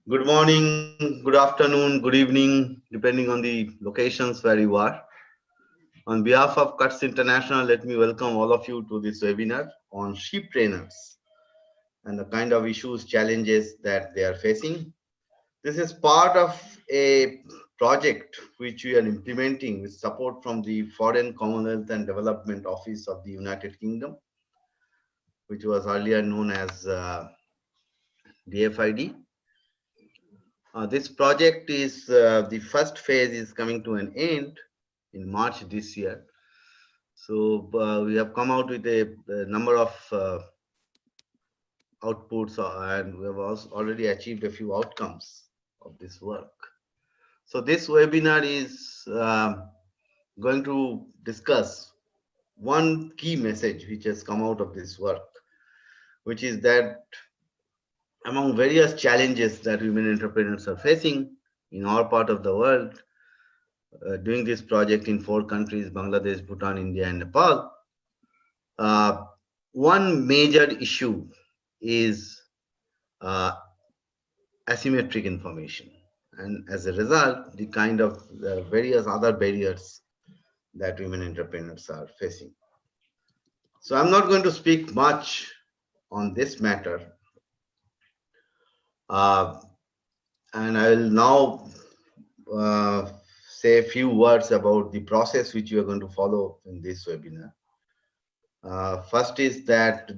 Good morning, good afternoon, good evening, depending on the locations where you are. On behalf of Cuts International, let me welcome all of you to this webinar on sheep trainers and the kind of issues, challenges that they are facing. This is part of a project which we are implementing with support from the Foreign Commonwealth and Development Office of the United Kingdom, which was earlier known as DFID. This project is the first phase is coming to an end in March this year. So we have come out with a number of outputs and we have also already achieved a few outcomes of this work. So this webinar is going to discuss one key message which has come out of this work, which is that among various challenges that women entrepreneurs are facing in our part of the world, doing this project in 4 countries, Bangladesh, Bhutan, India, and Nepal. One major issue is asymmetric information. And as a result, the kind of various other barriers that women entrepreneurs are facing. So I'm not going to speak much on this matter. And I will now say a few words about the process which you are going to follow in this webinar. First is that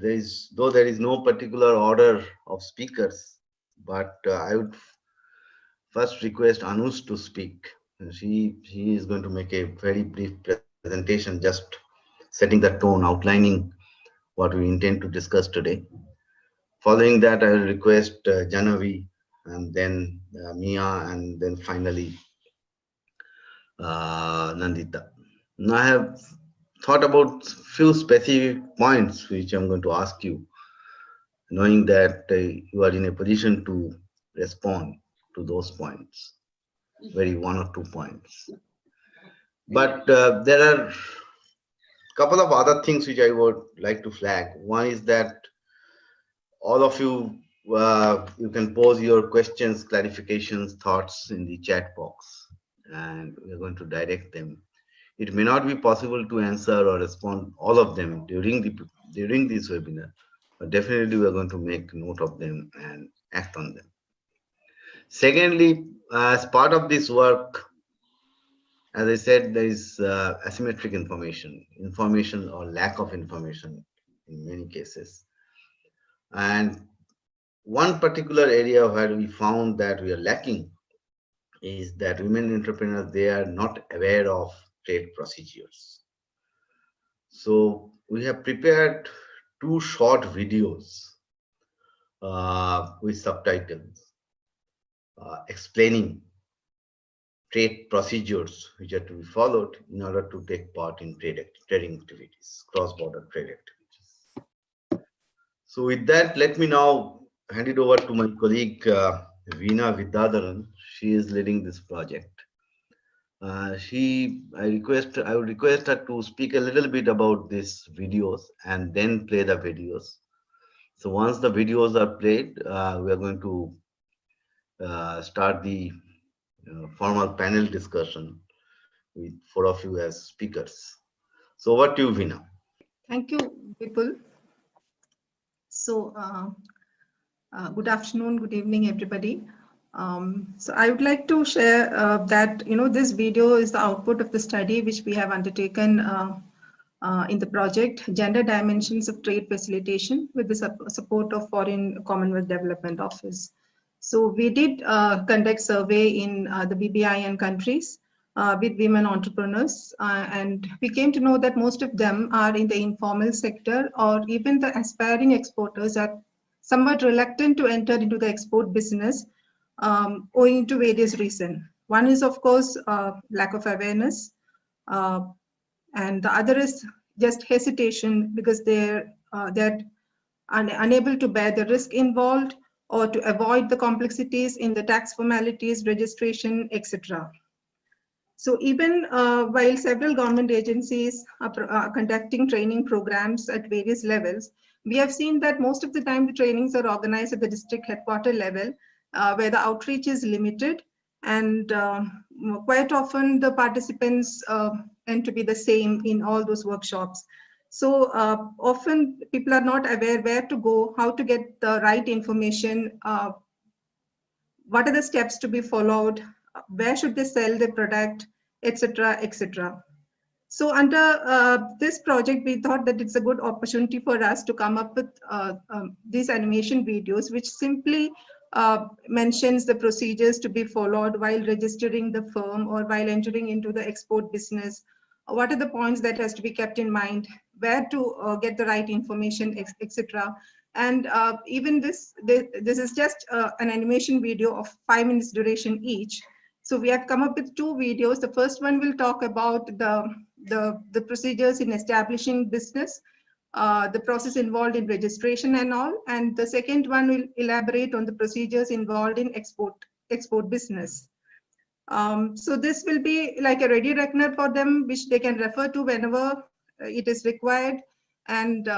though there is no particular order of speakers, but I would first request Anoush to speak. She is going to make a very brief presentation, just setting the tone, outlining what we intend to discuss today. Following that, I will request Jahnabi, and then Mia, and then finally Nandita. Now I have thought about few specific points which I'm going to ask you, knowing that you are in a position to respond to those points, very 1 or 2 points. But there are a couple of other things which I would like to flag. One is that all of you, you can pose your questions, clarifications, thoughts in the chat box, and we're going to direct them. It may not be possible to answer or respond all of them during this webinar, but definitely we are going to make note of them and act on them. Secondly, as part of this work, as I said, there is asymmetric information or lack of information in many cases. And one particular area where we found that we are lacking is that women entrepreneurs, they are not aware of trade procedures. So we have prepared 2 short videos with subtitles explaining trade procedures which are to be followed in order to take part in trading activities, cross-border trade activities. So with that, let me now hand it over to my colleague Veena Vidyadharan. She is leading this project. I would request her to speak a little bit about these videos and then play the videos. So once the videos are played, we are going to start the formal panel discussion with 4 of you as speakers. So over to you, Veena. Thank you, Bipul. So good afternoon, good evening, everybody. So I would like to share that this video is the output of the study which we have undertaken in the project Gender Dimensions of Trade Facilitation with the support of Foreign Commonwealth Development Office. So we did conduct survey in the BBIN countries with women entrepreneurs, and we came to know that most of them are in the informal sector, or even the aspiring exporters are somewhat reluctant to enter into the export business owing to various reasons. One is, of course, lack of awareness, and the other is just hesitation because they're unable to bear the risk involved or to avoid the complexities in the tax formalities, registration, etc. So even while several government agencies are conducting training programs at various levels, we have seen that most of the time the trainings are organized at the district headquarter level, where the outreach is limited, and quite often the participants tend to be the same in all those workshops. So often people are not aware where to go, how to get the right information, what are the steps to be followed, where should they sell their product, etc., etc. So under this project, we thought that it's a good opportunity for us to come up with these animation videos, which simply mentions the procedures to be followed while registering the firm or while entering into the export business. What are the points that has to be kept in mind, where to get the right information, etc. And even this is just an animation video of 5 minutes duration each. So we have come up with 2 videos. The first one will talk about the procedures in establishing business, the process involved in registration and all. And the second one will elaborate on the procedures involved in export business. So this will be like a ready reckoner for them, which they can refer to whenever it is required, and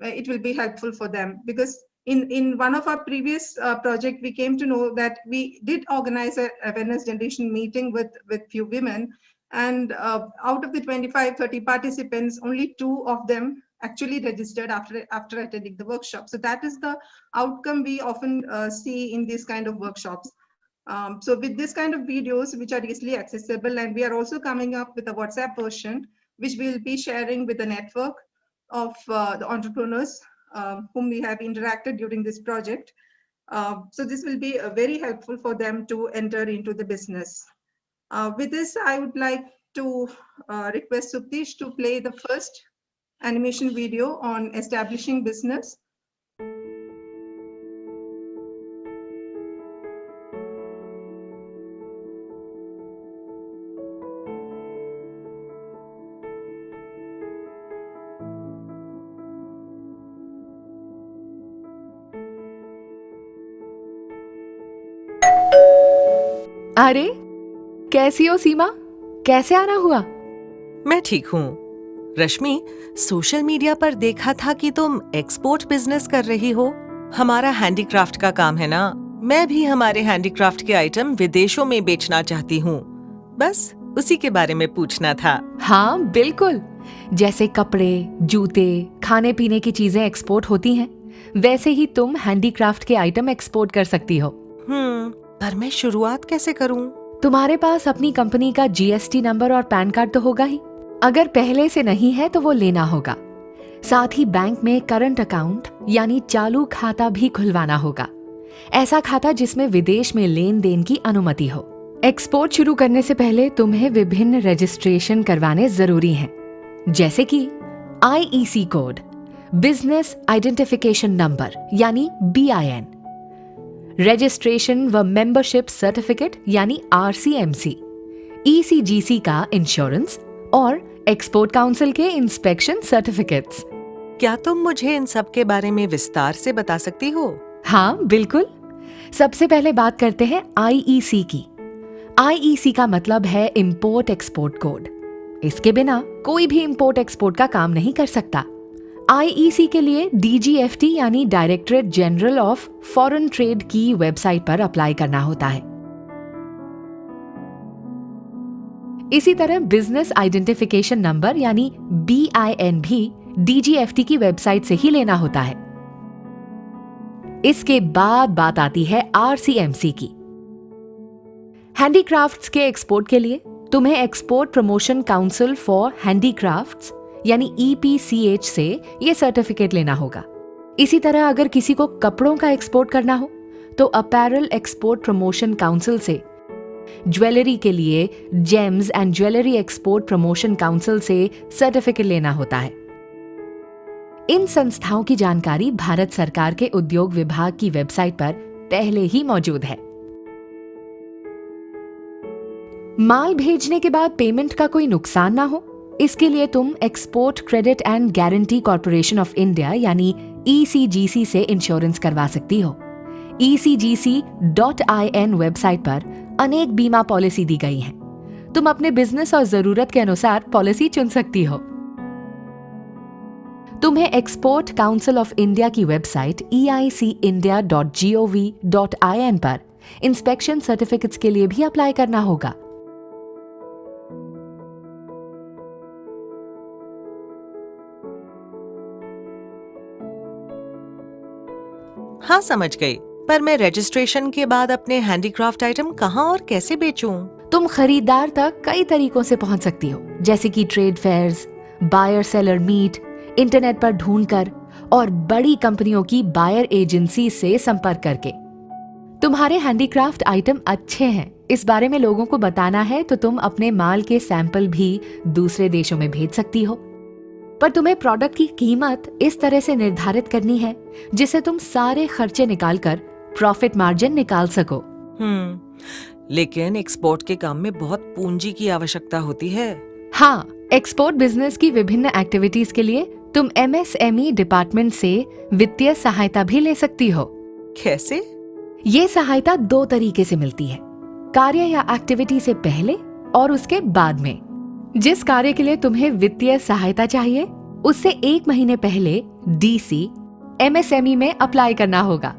it will be helpful for them. Because in one of our previous project, we came to know that we did organize a awareness generation meeting with few women, and out of the 25-30 participants, only 2 of them actually registered after attending the workshop. So that is the outcome we often see in these kind of workshops. So with this kind of videos, which are easily accessible, and we are also coming up with a WhatsApp version, which we'll be sharing with the network of the entrepreneurs whom we have interacted during this project. So this will be very helpful for them to enter into the business. With this, I would like to request Suptish to play the first animation video on establishing business. अरे कैसी हो सीमा, कैसे आना हुआ? मैं ठीक हूँ। रश्मि, social media पर देखा था कि तुम एक्सपोर्ट बिजनेस कर रही हो। हमारा हैंडीक्राफ्ट का काम है ना, मैं भी हमारे हैंडीक्राफ्ट के आइटम विदेशों में बेचना चाहती हूँ। बस उसी के बारे में पूछना था। हाँ बिल्कुल, जैसे कपड़े, जूते, खाने पीने की चीजें एक्सपोर्ट होती हैं, वैसे ही तुम हैंडीक्राफ्ट के आइटम एक्सपोर्ट कर सकती हो। पर मैं शुरुआत कैसे करूं? तुम्हारे पास अपनी कंपनी का जीएसटी नंबर और पैन कार्ड तो होगा ही। अगर पहले से नहीं है तो वो लेना होगा। साथ ही बैंक में करंट अकाउंट यानी चालू खाता भी खुलवाना होगा। ऐसा खाता जिसमें विदेश में लेन देन की अनुमति हो। एक्सपोर्ट शुरू करने से पहले तुम्हें विभिन्न रजिस्ट्रेशन करवाने जरूरी हैं, जैसे कि IEC code, business identification number यानी BIN, रजिस्ट्रेशन व मेंबरशिप सर्टिफिकेट यानी RCMC, ECGC का इंश्योरेंस और एक्सपोर्ट काउंसिल के इंस्पेक्शन सर्टिफिकेट्स। क्या तुम मुझे इन सब के बारे में विस्तार से बता सकती हो? हाँ बिल्कुल। सबसे पहले बात करते हैं IEC की। IEC का मतलब है इंपोर्ट एक्सपोर्ट कोड। इसके बिना कोई भी इंपोर्ट एक्सपोर्ट का काम नहीं कर सकता। IEC के लिए DGFT यानी directorate general of foreign trade की वेबसाइट पर अप्लाई करना होता है। इसी तरह बिजनेस आइडेंटिफिकेशन नंबर यानी BIN भी DGFT की वेबसाइट से ही लेना होता है। इसके बाद बात आती है RCMC की। हैंडीक्राफ्ट्स के एक्सपोर्ट के लिए तुम्हें export promotion council for handicrafts यानी EPCH से ये सर्टिफिकेट लेना होगा। इसी तरह अगर किसी को कपड़ों का एक्सपोर्ट करना हो तो अपैरल एक्सपोर्ट प्रमोशन काउंसिल से, ज्वेलरी के लिए James and jewellery export promotion council से सर्टिफिकेट लेना होता है। इन संस्थाओं की जानकारी भारत सरकार के उद्योग विभाग की वेबसाइट पर पहले ही मौजूद है। माल भेजने के बाद पेमेंट का कोई नुकसान ना हो, इसके लिए तुम export credit and guarantee corporation of India यानी ECGC से इंश्योरेंस करवा सकती हो। ECGC.in वेबसाइट पर अनेक बीमा पॉलिसी दी गई हैं। तुम अपने बिजनेस और जरूरत के अनुसार पॉलिसी चुन सकती हो। तुम्हें एक्सपोर्ट काउंसिल ऑफ इंडिया की वेबसाइट eicindia.gov.in पर इंस्पेक्शन सर्टिफिकेट्स के लिए भी अप्लाई करना होगा। हाँ समझ गई, पर मैं रजिस्ट्रेशन के बाद अपने हैंडीक्राफ्ट आइटम कहाँ और कैसे बेचूं? तुम खरीदार तक कई तरीकों से पहुंच सकती हो, जैसे कि trade fairs, buyer seller meet, internet पर ढूंढकर और बड़ी कंपनियों की बायर एजेंसी से संपर्क करके। तुम्हारे हैंडीक्राफ्ट आइटम अच्छे हैं, इस बारे में लोगों को बताना है तो तुम अपने माल के सैंपल भी दूसरे देशों में भेज सकती हो। पर तुम्हें प्रोडक्ट की कीमत इस तरह से निर्धारित करनी है जिससे तुम सारे खर्चे निकालकर प्रॉफिट मार्जिन निकाल सको। लेकिन एक्सपोर्ट के काम में बहुत पूंजी की आवश्यकता होती है। हाँ, एक्सपोर्ट बिजनेस की विभिन्न एक्टिविटीज के लिए तुम MSME डिपार्टमेंट से वित्तीय सहायता भी ले सकती हो। कैसे? ये सहायता 2 तरीके से मिलती है, कार्य या एक्टिविटी से पहले और उसके बाद में। जिस कार्य के लिए तुम्हें वित्तीय सहायता चाहिए उससे 1 महीने पहले DC MSME में अप्लाई करना होगा।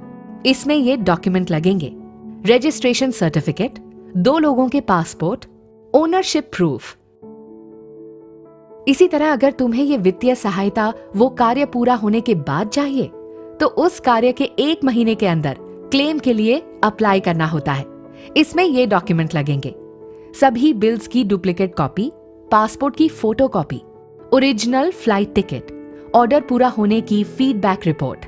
इसमें ये डॉक्यूमेंट लगेंगे: रजिस्ट्रेशन सर्टिफिकेट, 2 लोगों के पासपोर्ट, ओनरशिप प्रूफ। इसी तरह अगर तुम्हें ये वित्तीय सहायता वो कार्य पूरा होने के बाद चाहिए तो उस कार्य के 1 महीने के अंदर क्लेम के लिए अप्लाई करना होता है। इसमें ये डॉक्यूमेंट लगेंगे: सभी बिल्स की डुप्लीकेट कॉपी, पासपोर्ट की photo copy, original flight ticket, order पूरा होने की फीडबैक रिपोर्ट।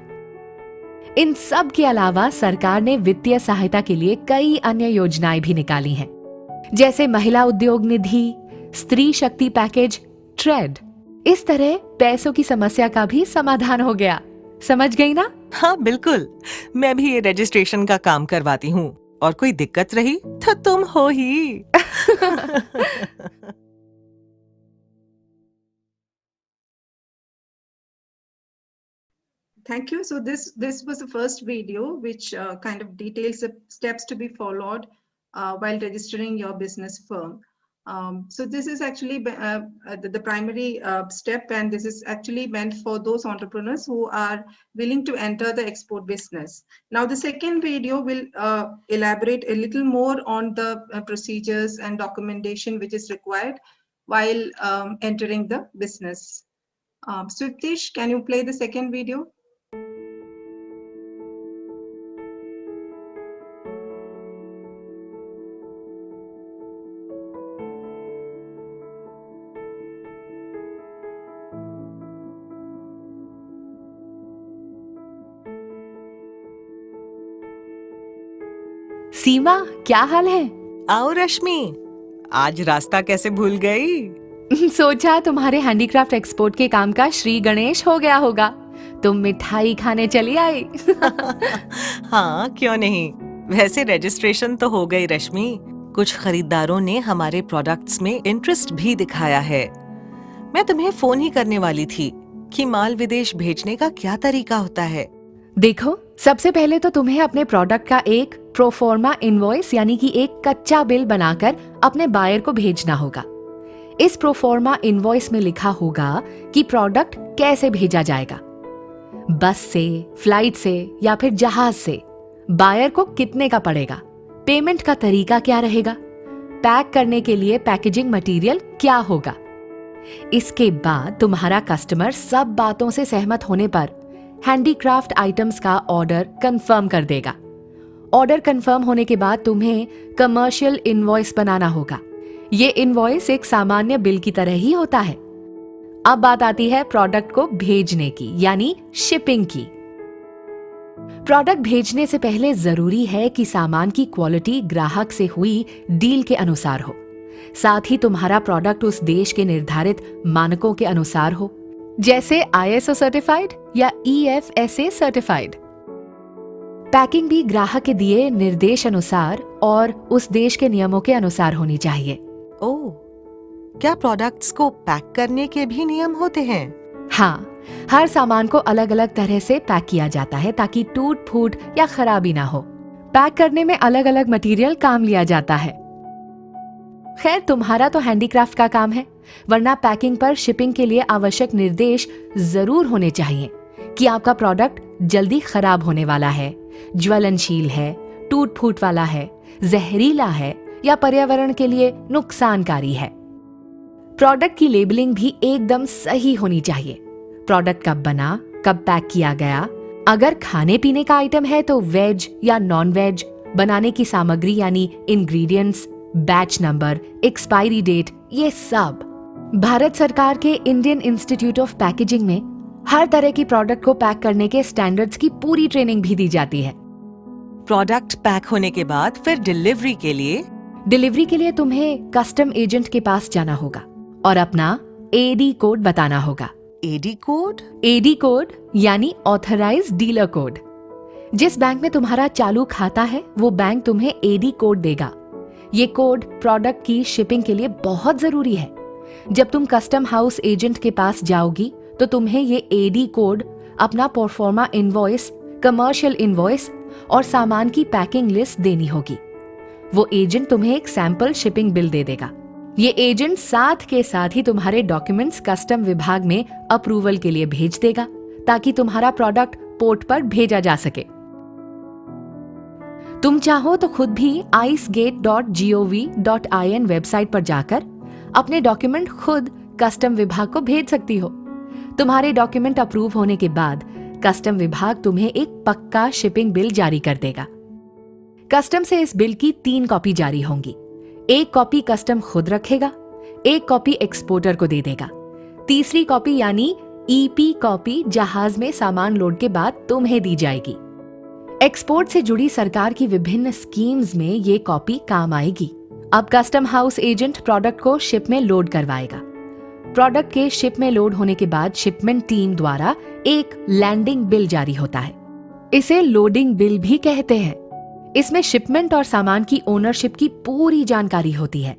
इन सब के अलावा सरकार ने वित्तीय सहायता के लिए कई अन्य योजनाएं भी निकाली हैं, जैसे महिला उद्योग निधि, स्त्री शक्ति पैकेज, ट्रेड। इस तरह पैसों की समस्या का भी समाधान हो गया। समझ गई ना? हाँ बिल्कुल, मैं भी ये रजिस्ट्रेशन का काम करवाती हूँ और कोई दिक्कत रही तो तुम हो ही। Thank you. So this was the first video which kind of details the steps to be followed while registering your business firm. So this is actually the primary step, and this is actually meant for those entrepreneurs who are willing to enter the export business. Now the second video will elaborate a little more on the procedures and documentation which is required while entering the business. Swiftish, can you play the second video? सीमा, क्या हाल है? आओ रश्मि, आज रास्ता कैसे भूल गई? सोचा तुम्हारे हैंडीक्राफ्ट एक्सपोर्ट के काम का श्री गणेश हो गया होगा, तुम मिठाई खाने चली आई। हाँ क्यों नहीं। वैसे रजिस्ट्रेशन तो हो गई रश्मि, कुछ खरीदारों ने हमारे प्रोडक्ट्स में इंटरेस्ट भी दिखाया है। मैं तुम्हें फोन ही करने वाली थी कि माल विदेश भेजने का क्या तरीका होता है। देखो, सबसे पहले तो तुम्हें अपने प्रोडक्ट का एक प्रोफॉर्मा इनवॉइस यानी कि एक कच्चा बिल बनाकर अपने बायर को भेजना होगा। इस प्रोफॉर्मा इनवॉइस में लिखा होगा कि प्रोडक्ट कैसे भेजा जाएगा, बस से, फ्लाइट से या फिर जहाज से, बायर को कितने का पड़ेगा, पेमेंट का तरीका क्या रहेगा, पैक करने के लिए पैकेजिंग मटेरियल क्या होगा। इसके बाद तुम्हारा कस्टमर सब बातों से सहमत होने पर हैंडीक्राफ्ट आइटम्स का ऑर्डर कंफर्म कर देगा। ऑर्डर कंफर्म होने के बाद तुम्हें कमर्शियल इनवॉइस बनाना होगा। ये इनवॉइस एक सामान्य बिल की तरह ही होता है। अब बात आती है प्रोडक्ट को भेजने की, यानी शिपिंग की। प्रोडक्ट भेजने से पहले जरूरी है कि सामान की क्वालिटी ग्राहक से हुई डील के अनुसार हो, साथ ही तुम्हारा प्रोडक्ट उस देश के निर्धारित मानकों के अनुसार हो, जैसे ISO सर्टिफाइड या EFSA सर्टिफाइड। पैकिंग भी ग्राहक के दिए निर्देश अनुसार और उस देश के नियमों के अनुसार होनी चाहिए। ओह, क्या प्रोडक्ट्स को पैक करने के भी नियम होते हैं? हाँ, हर सामान को अलग अलग तरह से पैक किया जाता है ताकि टूट फूट या खराबी ना हो। पैक करने में अलग अलग मटेरियल काम लिया जाता है। खैर, तुम्हारा तो हैंडीक्राफ्ट का काम है, वरना पैकिंग पर शिपिंग के लिए आवश्यक निर्देश जरूर होने चाहिए कि आपका प्रोडक्ट जल्दी खराब होने वाला है, ज्वलनशील है, टूट फूट वाला है, जहरीला है या पर्यावरण के लिए नुकसानकारी है। प्रोडक्ट की लेबलिंग भी एकदम सही होनी चाहिए। प्रोडक्ट कब बना, कब पैक किया गया, अगर खाने पीने का आइटम है तो वेज या नॉन वेज, बनाने की सामग्री यानी ingredients, batch number, expiry date, ये सब। भारत सरकार के इंडियन इंस्टीट्यूट ऑफ पैकेजिंग में हर तरह की प्रोडक्ट को पैक करने के स्टैंडर्ड्स की पूरी ट्रेनिंग भी दी जाती है। प्रोडक्ट पैक होने के बाद फिर डिलीवरी के लिए तुम्हें कस्टम एजेंट के पास जाना होगा और अपना एडी कोड बताना होगा। AD code? एडी कोड यानी ऑथराइज डीलर कोड। जिस बैंक में तुम्हारा चालू खाता है वो बैंक तुम्हें एडी कोड देगा। ये कोड प्रोडक्ट की शिपिंग के लिए बहुत जरूरी है। जब तुम कस्टम हाउस एजेंट के पास जाओगी तो तुम्हें ये एडी कोड, अपना प्रोफॉर्मा इनवॉइस, कमर्शियल इनवॉइस और सामान की पैकिंग लिस्ट देनी होगी। वो एजेंट तुम्हें एक सैंपल शिपिंग बिल दे देगा। ये एजेंट साथ के साथ ही तुम्हारे डॉक्यूमेंट्स कस्टम विभाग में अप्रूवल के लिए भेज देगा ताकि तुम्हारा प्रोडक्ट पोर्ट पर भेजा जा सके। तुम चाहो तो खुद भी icegate.gov.in वेबसाइट पर जाकर अपने डॉक्यूमेंट खुद कस्टम विभाग को भेज सकती हो। तुम्हारे डॉक्यूमेंट अप्रूव होने के बाद कस्टम विभाग तुम्हें एक पक्का शिपिंग बिल जारी कर देगा। कस्टम से इस बिल की 3 कॉपी जारी होंगी। एक कॉपी कस्टम खुद रखेगा, एक कॉपी एक्सपोर्टर को दे देगा, तीसरी कॉपी यानी ईपी कॉपी जहाज में सामान लोड के बाद तुम्हें दी जाएगी। एक्सपोर्ट से जुड़ी सरकार की विभिन्न स्कीम्स में ये कॉपी काम आएगी। अब कस्टम हाउस एजेंट प्रोडक्ट को शिप में लोड करवाएगा। प्रोडक्ट के शिप में लोड होने के बाद शिपमेंट टीम द्वारा एक लैंडिंग बिल जारी होता है। इसे लोडिंग बिल भी कहते हैं। इसमें शिपमेंट और सामान की ओनरशिप की पूरी जानकारी होती है।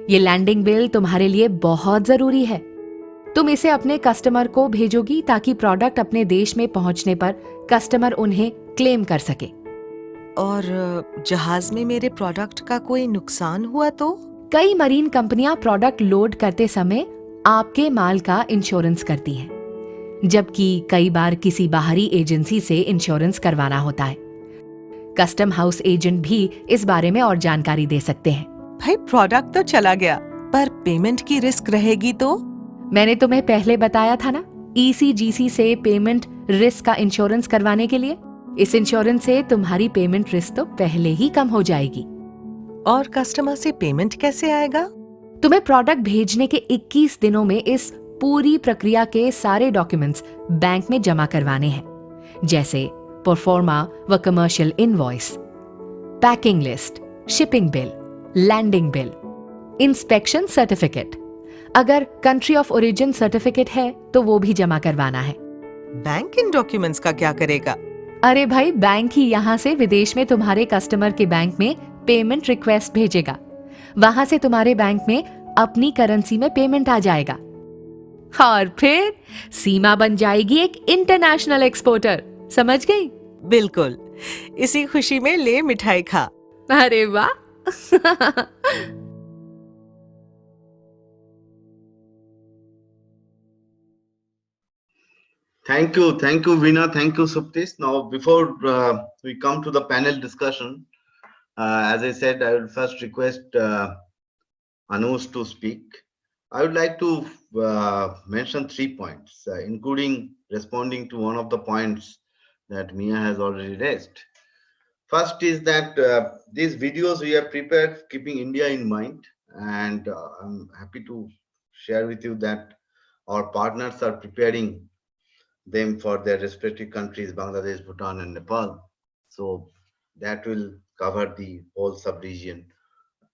ये लैंडिंग बिल तुम्हारे लिए बहुत जरूरी है। तुम इसे अपने कस्टमर को भेजोगी ताकि प्रोडक्ट अपने देश में पहुंचने पर कस्टमर उन्हें क्लेम कर सके। और जहाज में मेरे प्रोडक्ट का कोई नुकसान हुआ तो? कई मरीन कंपनियां प्रोडक्ट लोड करते समय आपके माल का इंश्योरेंस करती हैं, जबकि कई बार किसी बाहरी एजेंसी से इंश्योरेंस करवाना होता है। कस्टम हाउस एजेंट भी इस बारे में और जानकारी दे सकते हैं। भाई प्रोडक्ट तो चला गया, पर पेमेंट की रिस्क रहेगी तो? मैंने तुम्हें पहले बताया था ना, ईसीजीसी से पेमेंट रिस्क का इंश्योरेंस करवाने के लिए। इस इंश्योरेंस से तुम्हारी पेमेंट रिस्क तो पहले ही कम हो जाएगी। और कस्टमर से पेमेंट कैसे आएगा? तुम्हें प्रोडक्ट भेजने के 21 दिनों में इस पूरी प्रक्रिया के सारे डॉक्यूमेंट्स बैंक में जमा करवाने हैं, जैसे प्रोफॉर्मा व commercial invoice, packing list, shipping bill, landing bill, inspection certificate. अगर कंट्री ऑफ ओरिजिन सर्टिफिकेट है तो वो भी जमा करवाना है। बैंक इन डॉक्यूमेंट्स का क्या करेगा? अरे भाई, बैंक ही यहाँ से विदेश में तुम्हारे कस्टमर के बैंक में पेमेंट रिक्वेस्ट भेजेगा। वहां से तुम्हारे बैंक में अपनी करेंसी में पेमेंट आ जाएगा और फिर सीमा बन जाएगी एक इंटरनेशनल एक्सपोर्टर। समझ गई? बिल्कुल। इसी खुशी में ले मिठाई खा। अरे वाह। Thank you, Veena. Thank you, Suptis. Now, before we come to the panel discussion, as I said, I will first request Anoush to speak. I would like to mention 3 points, including responding to one of the points that Mia has already raised. First is that these videos we have prepared keeping India in mind, and I'm happy to share with you that our partners are preparing them for their respective countries, Bangladesh, Bhutan, and Nepal. So that will cover the whole sub-region.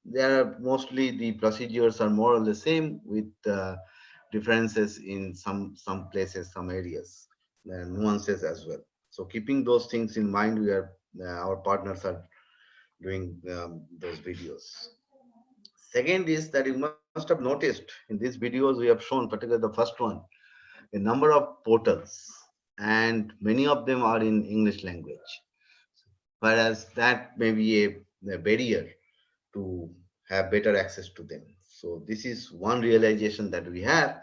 There are mostly the procedures are more or less same with differences in some places, some areas, nuances as well. So keeping those things in mind, we are our partners are doing those videos. Second is that you must have noticed in these videos we have shown, particularly the first one, a number of portals, and many of them are in English language, whereas that may be a barrier to have better access to them. So this is one realization that we have,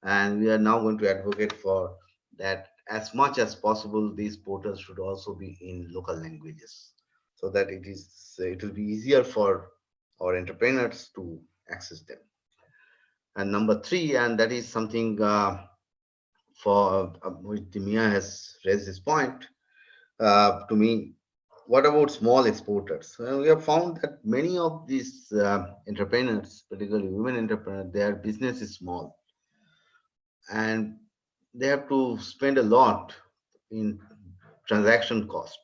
and we are now going to advocate for that as much as possible these portals should also be in local languages, so that it will be easier for our entrepreneurs to access them. And number three, and that is something for which Mia has raised this point to me. What about small exporters? We have found that many of these entrepreneurs, particularly women entrepreneurs, their business is small and they have to spend a lot in transaction cost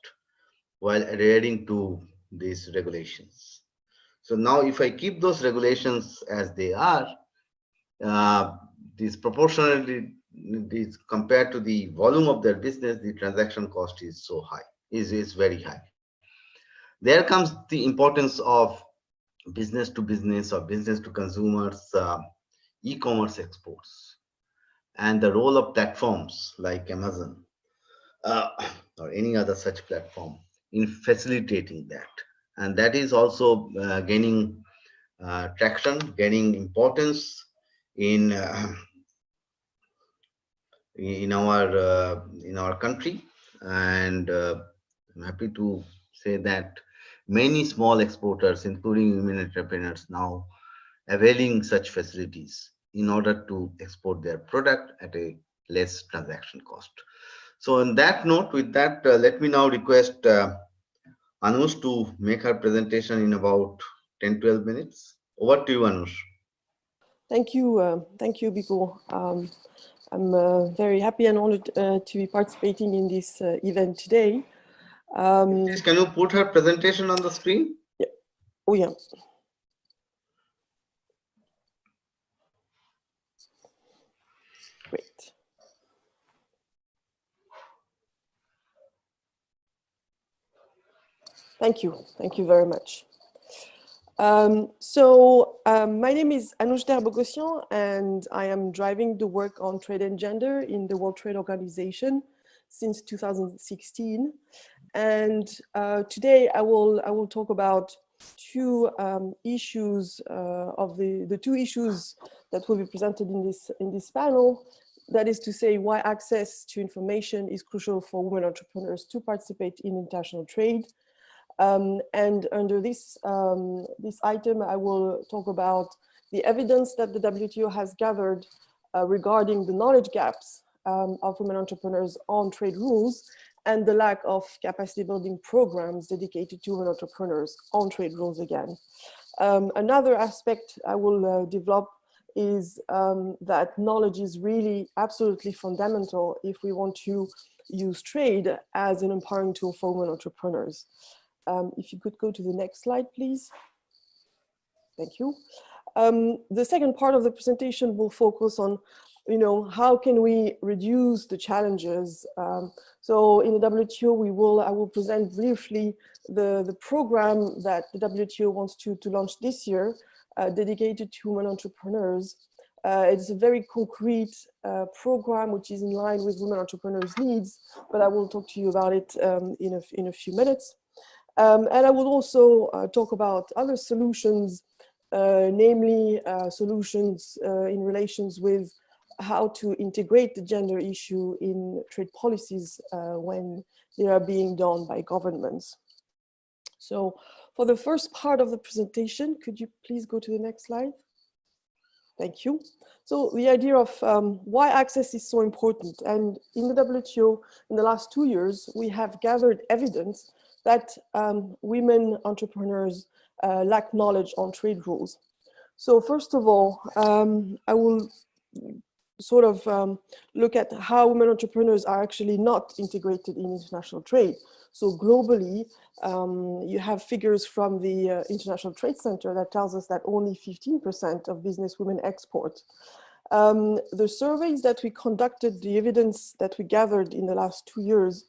while adhering to these regulations. So now if I keep those regulations as they are, this proportionally, this compared to the volume of their business, the transaction cost is so high, is very high. There comes the importance of business to business or business to consumers, e-commerce exports, and the role of platforms like Amazon uh, or any other such platform in facilitating that. And that is also gaining traction, gaining importance in in our country. And I'm happy to say that many small exporters, including women entrepreneurs, now availing such facilities in order to export their product at a less transaction cost. So on that note, with that, let me now request Anoush to make her presentation in about 10-12 minutes. Over to you, Anoush. Thank you, Bipul. I'm very happy and honored to be participating in this event today. Please, can you put her presentation on the screen? Yeah. Oh, yeah. Great. Thank you very much. My name is Anoush Boghossian, and I am driving the work on trade and gender in the World Trade Organization since 2016. And today I will talk about two issues of the two issues that will be presented in this panel. That is to say, why access to information is crucial for women entrepreneurs to participate in international trade. And under this item, I will talk about the evidence that the WTO has gathered regarding the knowledge gaps of women entrepreneurs on trade rules and the lack of capacity building programs dedicated to women entrepreneurs on trade rules again. Another aspect I will develop is that knowledge is really absolutely fundamental if we want to use trade as an empowering tool for women entrepreneurs. If you could go to the next slide, please. Thank you. The second part of the presentation will focus on, how can we reduce the challenges? So in the WTO, I will present briefly the program that the WTO wants to launch this year, dedicated to women entrepreneurs. It's a very concrete program which is in line with women entrepreneurs' needs, but I will talk to you about it in a few minutes. And I will also talk about other solutions, namely solutions in relations with how to integrate the gender issue in trade policies when they are being done by governments. So for the first part of the presentation, could you please go to the next slide? Thank you. So the idea of why access is so important. And in the WTO, in the last 2 years, we have gathered evidence that women entrepreneurs lack knowledge on trade rules. So first of all, I will sort of look at how women entrepreneurs are actually not integrated in international trade. So globally, you have figures from the International Trade Center that tells us that only 15% of business women export. The surveys that we conducted, the evidence that we gathered in the last 2 years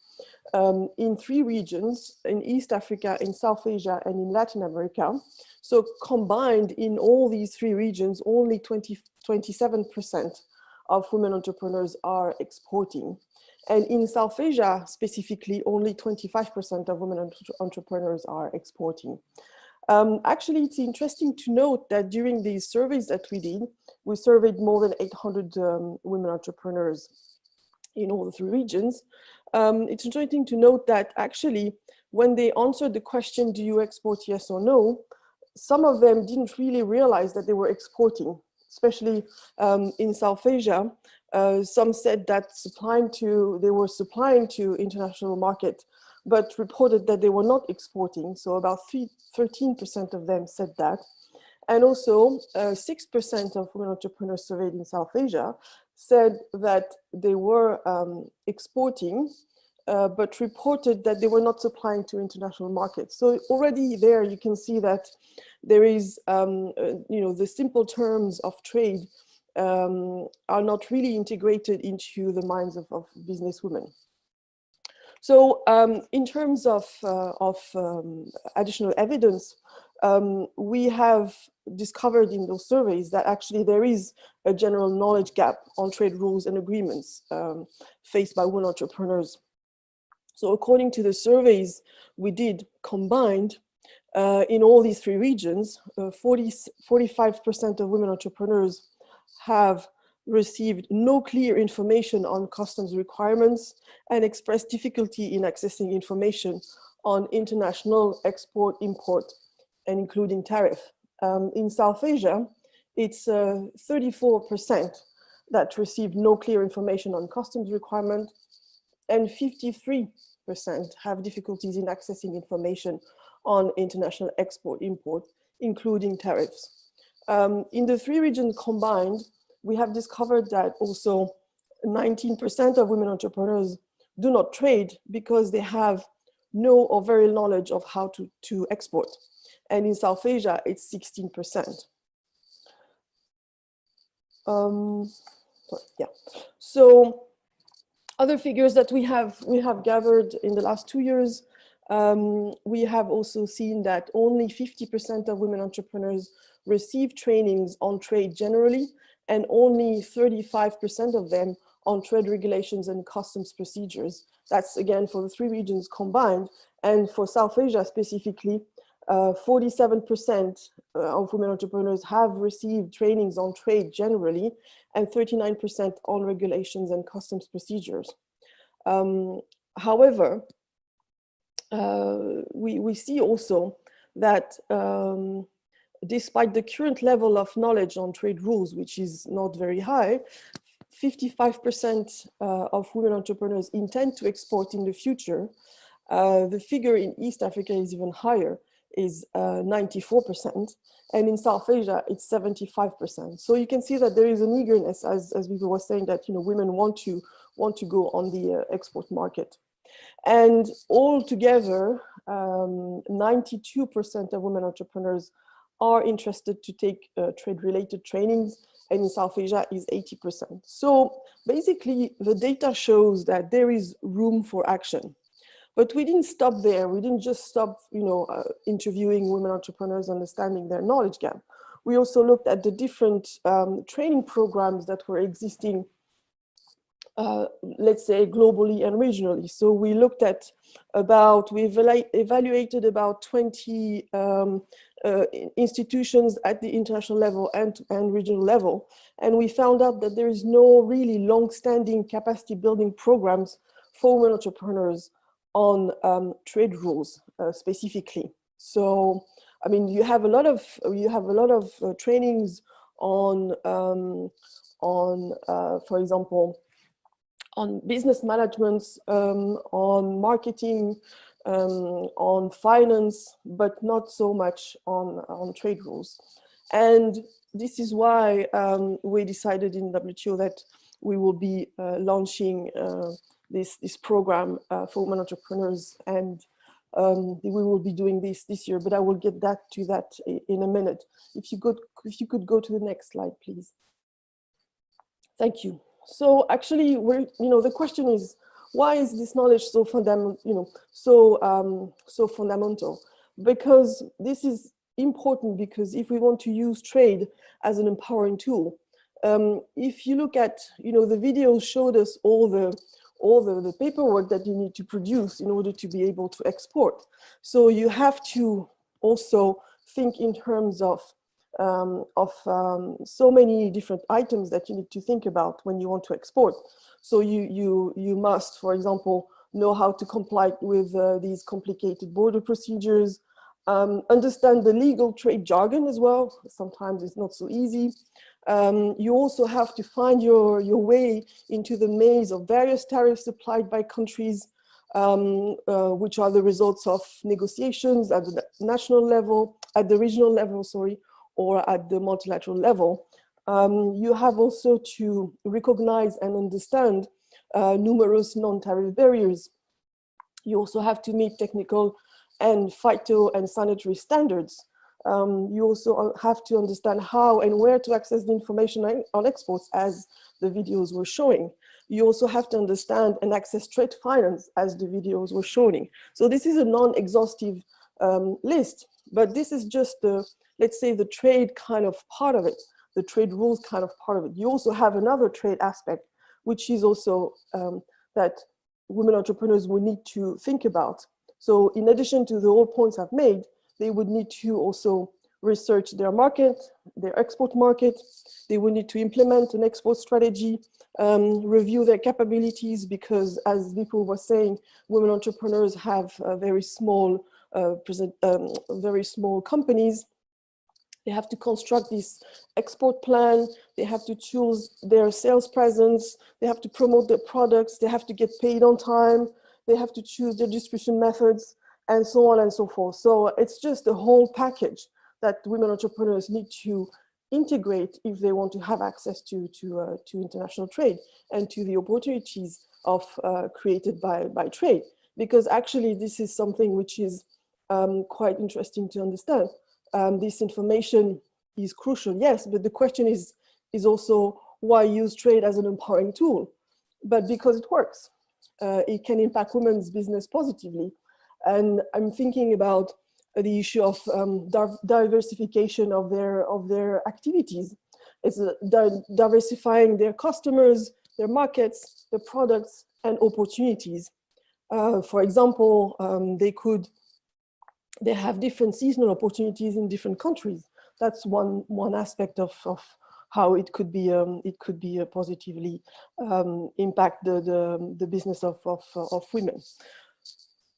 in 3 regions, in East Africa, in South Asia, and in Latin America. So combined in all these 3 regions, only 27% of women entrepreneurs are exporting. And in South Asia, specifically, only 25% of women entrepreneurs are exporting. Actually, it's interesting to note that during these surveys that we did, we surveyed more than 800 women entrepreneurs in all the 3 regions. It's interesting to note that actually when they answered the question, do you export, yes or no, some of them didn't really realize that they were exporting, especially in South Asia. Some said that they were supplying to international market, but reported that they were not exporting. So about 13% of them said that. And also 6% of women entrepreneurs surveyed in South Asia said that they were exporting, but reported that they were not supplying to international markets. So already there you can see that there is, the simple terms of trade are not really integrated into the minds of businesswomen. So in terms of additional evidence, we have discovered in those surveys that actually there is a general knowledge gap on trade rules and agreements faced by women entrepreneurs. So according to the surveys we did combined in all these three regions, 45% of women entrepreneurs have received no clear information on customs requirements and expressed difficulty in accessing information on international export, import, and including tariff. In South Asia, it's 34% that received no clear information on customs requirement, and 53% have difficulties in accessing information on international export, import, including tariffs. In the three regions combined, we have discovered that also 19% of women entrepreneurs do not trade because they have no or very little knowledge of how to export. And in South Asia, it's 16%. Yeah. So other figures that we have gathered in the last 2 years, we have also seen that only 50% of women entrepreneurs receive trainings on trade generally, and only 35% of them on trade regulations and customs procedures. That's again for the three regions combined. And for South Asia specifically, 47% of women entrepreneurs have received trainings on trade generally, and 39% on regulations and customs procedures. However, we see also that despite the current level of knowledge on trade rules, which is not very high, 55% of women entrepreneurs intend to export in the future. The figure in East Africa is even higher, is 94%. And in South Asia, it's 75%. So you can see that there is an eagerness, as Bipul was saying, that women want to go on the export market. And altogether, 92% of women entrepreneurs are interested to take trade-related trainings, and in South Asia is 80%. So basically, the data shows that there is room for action. But we didn't stop there. We didn't just stop, interviewing women entrepreneurs, understanding their knowledge gap. We also looked at the different training programs that were existing, let's say, globally and regionally. So we looked at we evaluated about 20 institutions at the international level and regional level. And we found out that there is no really long-standing capacity building programs for women entrepreneurs on trade rules specifically. So, I mean, you have a lot of trainings on for example, on business management, on marketing, on finance, but not so much on trade rules. And this is why we decided in WTO that we will be launching this program for women entrepreneurs, and we will be doing this year, but I will get to that in a minute. If you could go to the next slide, please. Thank you. So actually, the question is, why is this knowledge so fundamental? So fundamental? Because this is important. Because if we want to use trade as an empowering tool, if you look at, the video showed us all the paperwork that you need to produce in order to be able to export. So you have to also think in terms of so many different items that you need to think about when you want to export. So you must, for example, know how to comply with these complicated border procedures, understand the legal trade jargon as well. Sometimes it's not so easy. You also have to find your way into the maze of various tariffs applied by countries, which are the results of negotiations at the national level, at the regional level, sorry, or at the multilateral level. You have also to recognize and understand numerous non-tariff barriers. You also have to meet technical and phyto and sanitary standards. You also have to understand how and where to access the information on exports, as the videos were showing. You also have to understand and access trade finance, as the videos were showing. So this is a non-exhaustive list, but this is just the, let's say, the trade kind of part of it, the trade rules kind of part of it. You also have another trade aspect, which is also that women entrepreneurs will need to think about. So in addition to the all points I've made, they would need to also research their market, their export market. They would need to implement an export strategy, review their capabilities, because as Bipul was saying, women entrepreneurs have very small companies. They have to construct this export plan. They have to choose their sales presence. They have to promote their products. They have to get paid on time. They have to choose their distribution methods, and so on and so forth. So it's just a whole package that women entrepreneurs need to integrate if they want to have access to international trade and to the opportunities of created by trade. Because actually this is something which is quite interesting to understand. This information is crucial, yes, but the question is also why use trade as an empowering tool? But because it works. It can impact women's business positively. And I'm thinking about the issue of diversification of their activities. It's diversifying their customers, their markets, their products, and opportunities. For example, they have different seasonal opportunities in different countries. That's one aspect of how it could be positively impact the business of women.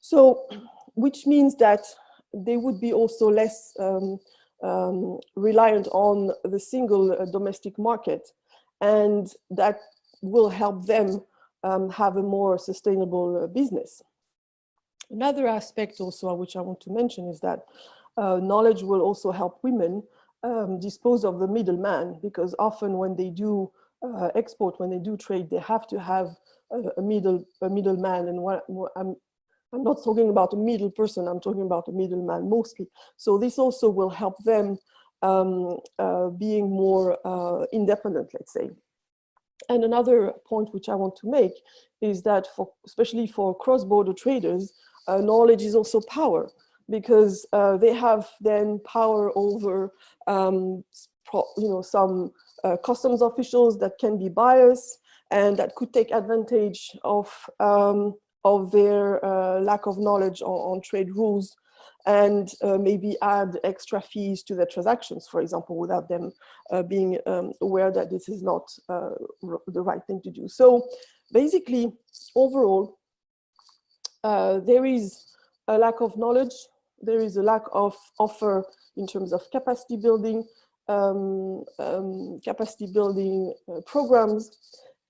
So, which means that they would be also less reliant on the single domestic market, and that will help them have a more sustainable business. Another aspect also which I want to mention is that knowledge will also help women dispose of the middleman, because often when they do export, when they do trade, they have to have a middleman. And I'm not talking about a middle person, I'm talking about a middleman mostly. So this also will help them being more independent, let's say. And another point which I want to make is that especially for cross-border traders, knowledge is also power, because they have then power over some customs officials that can be biased and that could take advantage of their lack of knowledge on trade rules, and maybe add extra fees to their transactions, for example, without them being aware that this is not the right thing to do. So basically, overall, there is a lack of knowledge, there is a lack of offer in terms of capacity building programs.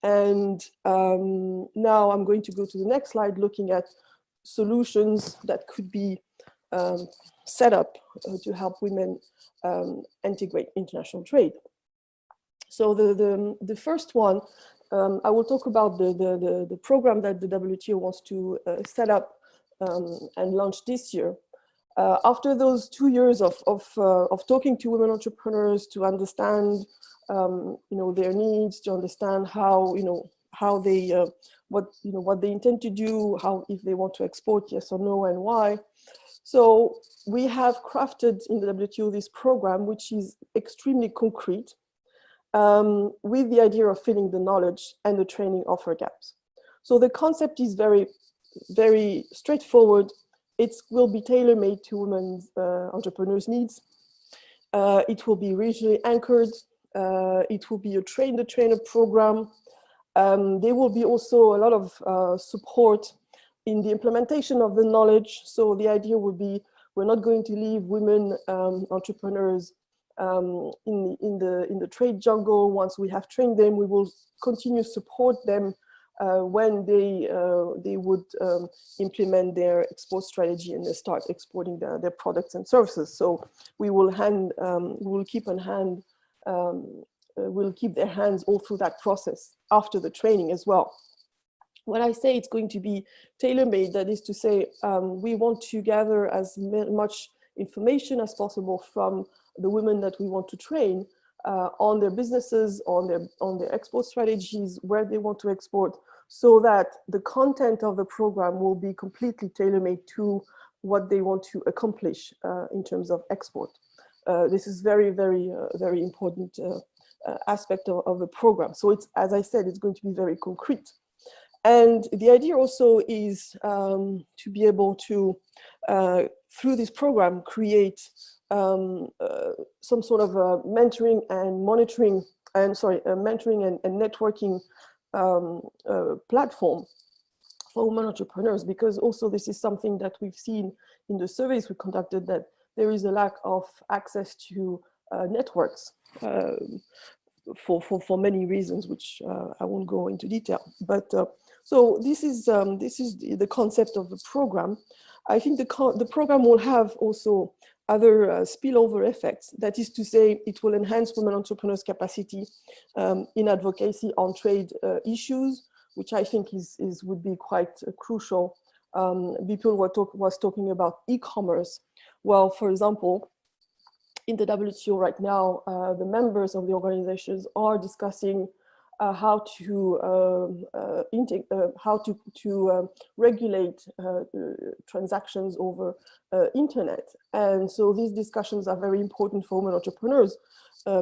And now I'm going to go to the next slide, looking at solutions that could be set up to help women integrate international trade. So the first one, I will talk about the program that the WTO wants to set up and launch this year. After those 2 years of talking to women entrepreneurs to understand their needs, to understand how they what they intend to do, how, if they want to export, yes or no, and why. So we have crafted in the WTO this program, which is extremely concrete, with the idea of filling the knowledge and the training offer gaps. So the concept is very, very straightforward. It will be tailor-made to women's entrepreneurs' needs. It will be regionally anchored. It will be a train-the-trainer program. There will be also a lot of support in the implementation of the knowledge. So the idea would be, we're not going to leave women entrepreneurs in the trade jungle. Once we have trained them, we will continue to support them when they would implement their export strategy and they start exporting their products and services. So we will keep their hands all through that process after the training as well. When I say it's going to be tailor-made, that is to say, we want to gather as much information as possible from the women that we want to train on their businesses, on their export strategies, where they want to export, so that the content of the program will be completely tailor-made to what they want to accomplish in terms of export. This is very, very, very important aspect of the program. So it's, as I said, it's going to be very concrete. And the idea also is to be able to, through this program, create some sort of a mentoring and monitoring, mentoring and networking platform for women entrepreneurs, because also this is something that we've seen in the surveys we conducted, that there is a lack of access to networks for many reasons, which I won't go into detail. But so this is the concept of the program. I think the program will have also other spillover effects. That is to say, it will enhance women entrepreneurs' capacity in advocacy on trade issues, which I think would be quite crucial. Bipul was talking about e-commerce. Well, for example, in the WTO right now, the members of the organizations are discussing how to regulate transactions over internet. And so these discussions are very important for women entrepreneurs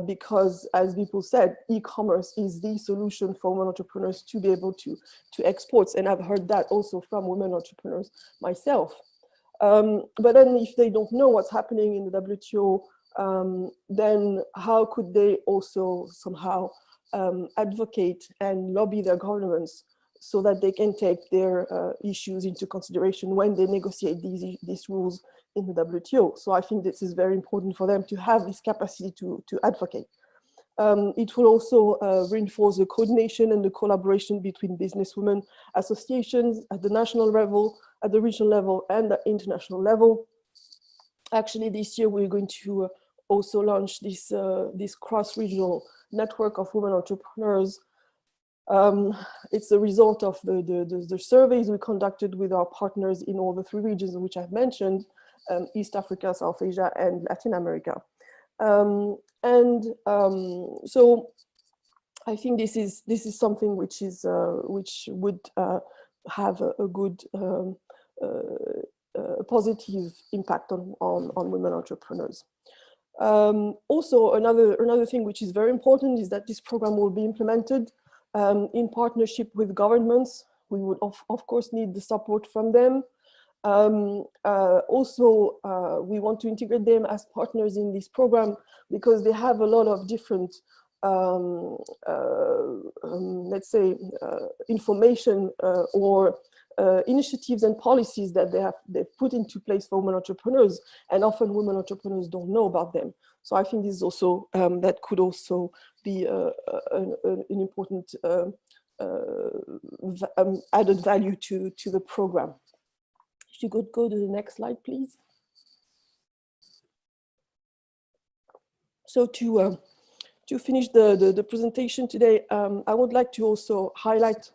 because, as Bipul said, e-commerce is the solution for women entrepreneurs to be able to export. And I've heard that also from women entrepreneurs myself. But then if they don't know what's happening in the WTO, then how could they also somehow advocate and lobby their governments so that they can take their issues into consideration when they negotiate these rules in the WTO. So I think this is very important for them to have this capacity to advocate. It will also reinforce the coordination and the collaboration between businesswomen associations at the national level, at the regional level, and the international level. Actually, this year we're going to also launch this cross-regional network of women entrepreneurs. It's a result of the surveys we conducted with our partners in all the 3 regions which I've mentioned, East Africa, South Asia, and Latin America. So I think this is something which would have a good positive impact on women entrepreneurs. Also, another thing which is very important is that this program will be implemented in partnership with governments. We would of course need the support from them. Also, we want to integrate them as partners in this program because they have a lot of different, let's say, information or initiatives and policies that they've put into place for women entrepreneurs, and often women entrepreneurs don't know about them. So I think this is also that could also be an important added value to the program. If you could go to the next slide, please. So to finish the presentation today, I would like to also highlight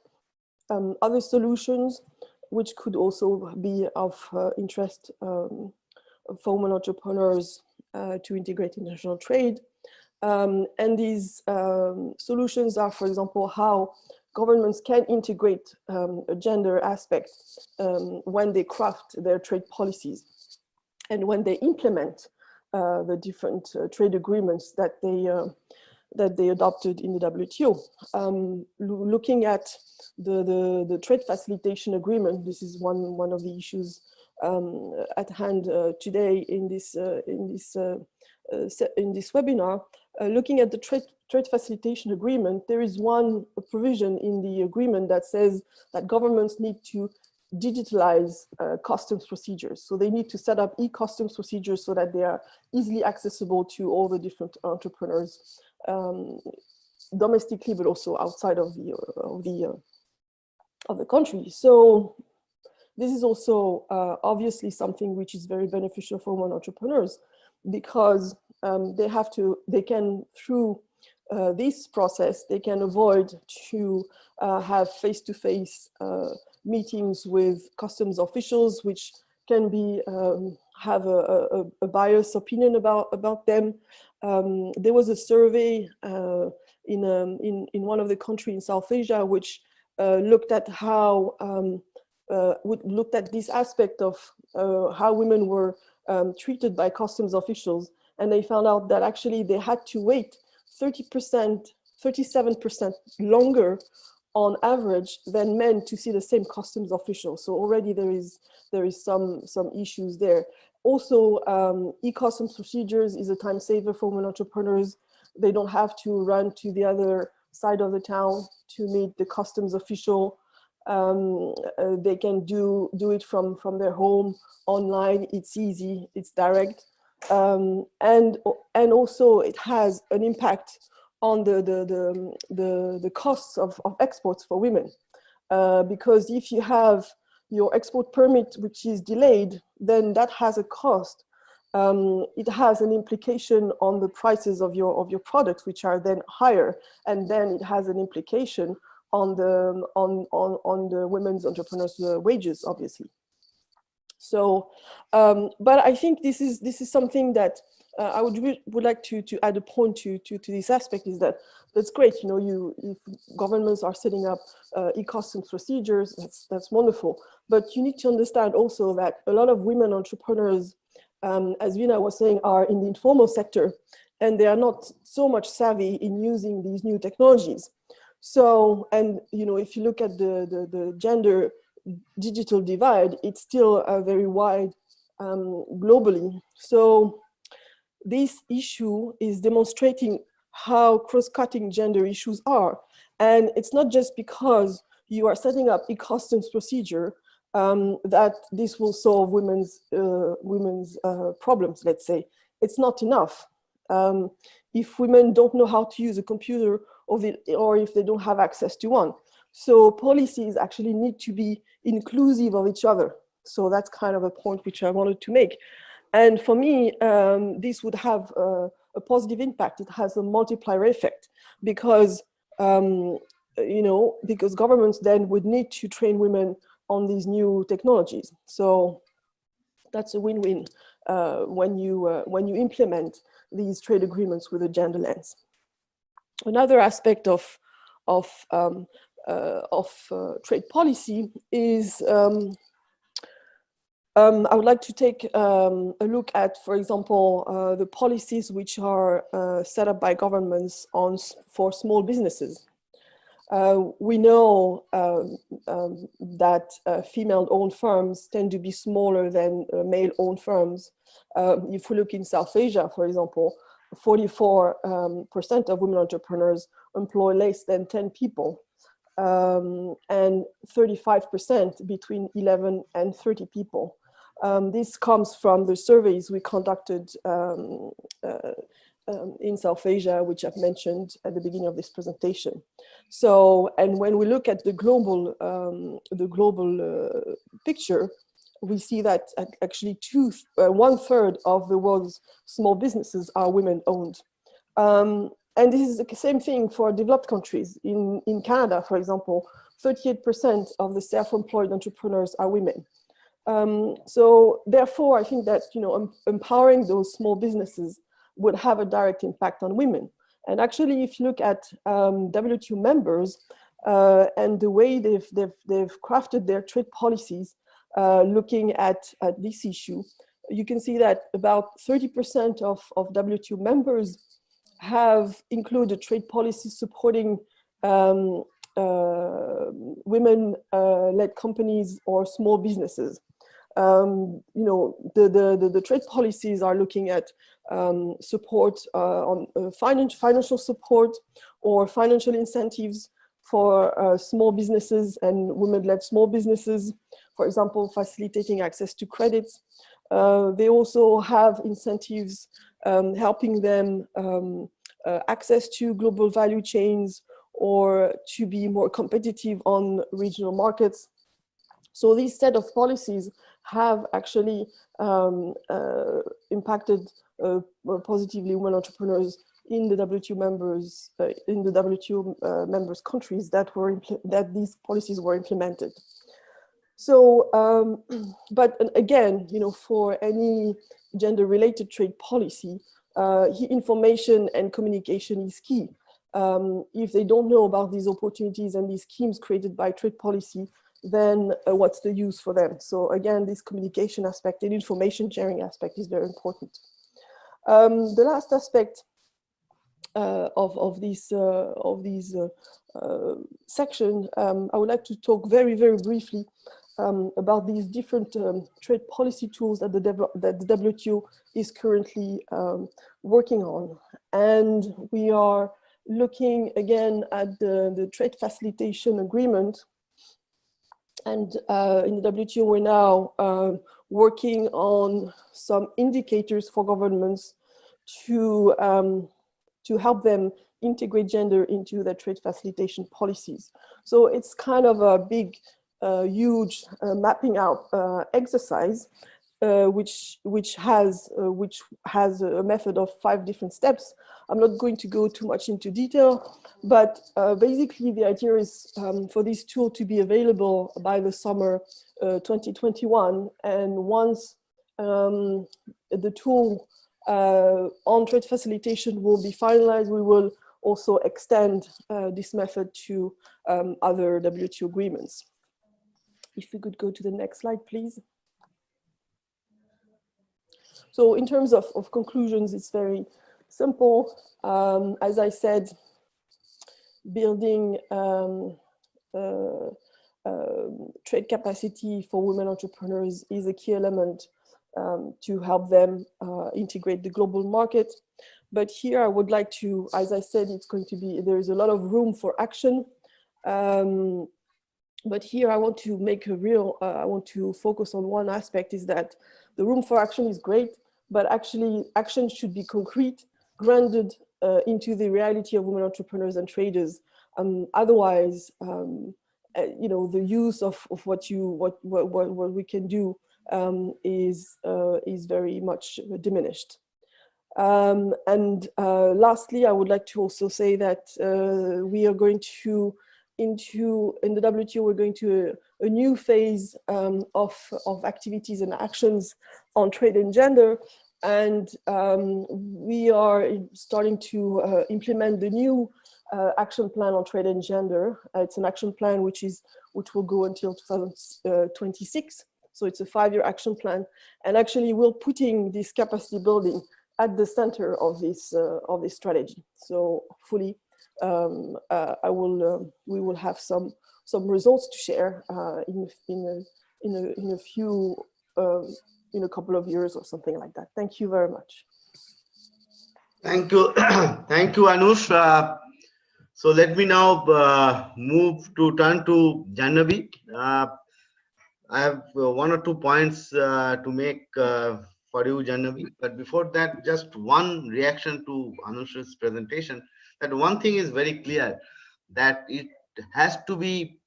other solutions which could also be of interest for women entrepreneurs to integrate international trade. And these solutions are, for example, how governments can integrate a gender aspect when they craft their trade policies and when they implement the different trade agreements that they adopted in the WTO. Looking at the trade facilitation agreement, this is one of the issues at hand today in this webinar. Looking at the trade facilitation agreement, there is one provision in the agreement that says that governments need to digitalize customs procedures. So they need to set up e-customs procedures so that they are easily accessible to all the different entrepreneurs domestically, but also outside of the country. So this is also obviously something which is very beneficial for women entrepreneurs, because they can, through this process, they can avoid to have face-to-face meetings with customs officials, which can be have a biased opinion about them. There was a survey in one of the countries in South Asia, which looked at how looked at this aspect of how women were treated by customs officials, and they found out that actually they had to wait 30%, 37% longer on average than men to see the same customs official. So already there is some issues there. Also, e-customs procedures is a time saver for women entrepreneurs. They don't have to run to the other side of the town to meet the customs official. They can do it from their home online. It's easy, it's direct, and also it has an impact on the costs of exports for women, because if you have your export permit which is delayed, then that has a cost. It has an implication on the prices of your products, which are then higher, and then it has an implication on the women's entrepreneurs' wages, obviously. So, but I think this is something that I would like to add a point to this aspect, is that that's great. You know, if governments are setting up e-customs procedures, that's wonderful. But you need to understand also that a lot of women entrepreneurs, as Vina was saying, are in the informal sector, and they are not so much savvy in using these new technologies. So, and you know, if you look at the gender digital divide, it's still very wide globally. So this issue is demonstrating how cross-cutting gender issues are. And it's not just because you are setting up a customs procedure that this will solve women's problems, let's say. It's not enough. If women don't know how to use a computer, or if they don't have access to one. So policies actually need to be inclusive of each other. So that's kind of a point which I wanted to make. And for me, this would have a positive impact. It has a multiplier effect, because you know, because governments then would need to train women on these new technologies. So that's a win-win when you implement these trade agreements with a gender lens. Another aspect of trade policy is I would like to take a look at, for example, the policies which are set up by governments for small businesses. We know that female-owned firms tend to be smaller than male-owned firms. If we look in South Asia, for example, 44% of women entrepreneurs employ less than 10 people, and 35% between 11 and 30 people. This comes from the surveys we conducted in South Asia, which I've mentioned at the beginning of this presentation. So, and when we look at the global picture, we see that actually 1/3 of the world's small businesses are women-owned. And this is the same thing for developed countries. In Canada, for example, 38% of the self-employed entrepreneurs are women. So therefore, I think that, you know, empowering those small businesses would have a direct impact on women. And actually, if you look at WTO members and the way they've crafted their trade policies, looking at this issue, you can see that about 30% of WTO members have included trade policies supporting women-led companies or small businesses. You know, the trade policies are looking at support on financial support or financial incentives for small businesses and women-led small businesses, for example, facilitating access to credits. They also have incentives helping them access to global value chains or to be more competitive on regional markets. So these set of policies have actually impacted positively women entrepreneurs in the WTO members members countries that these policies were implemented. So, but again, for any gender-related trade policy, information and communication is key. If they don't know about these opportunities and these schemes created by trade policy, then what's the use for them? So again, this communication aspect and information sharing aspect is very important. The last aspect of these section, I would like to talk very, very briefly about these different trade policy tools that the WTO is currently working on. And we are looking again at the trade facilitation agreement. And in the WTO, we're now working on some indicators for governments to help them integrate gender into their trade facilitation policies. So it's kind of a big, huge mapping out exercise, which has a method of 5 different steps. I'm not going to go too much into detail, but basically the idea is for this tool to be available by the summer 2021. And once the tool on trade facilitation will be finalized, we will also extend this method to other WTO agreements. If we could go to the next slide, please. So in terms of conclusions, it's very simple. As I said, building trade capacity for women entrepreneurs is a key element to help them integrate the global market. But here I would like to, as I said, it's going to be, there is a lot of room for action. But here I want to make a real, I want to focus on one aspect, is that the room for action is great, but actually action should be concrete, grounded into the reality of women entrepreneurs and traders. Otherwise, the use of what we can do is very much diminished. And lastly, I would like to also say that we are going to in the WTO, we're going to a new phase of activities and actions on trade and gender. And we are starting to implement the new action plan on trade and gender. It's an action plan which will go until 2026. So it's a 5-year action plan. And actually we're putting this capacity building at the center of this strategy. So hopefully we will have some results to share in a couple of years or something like that. Thank you very much. Thank you. Thank you, Anoush. So let me now turn to Jahnabi. I have 1 or 2 points to make for you, Jahnabi. But before that, just one reaction to Anoush's presentation. That one thing is very clear, that it has to be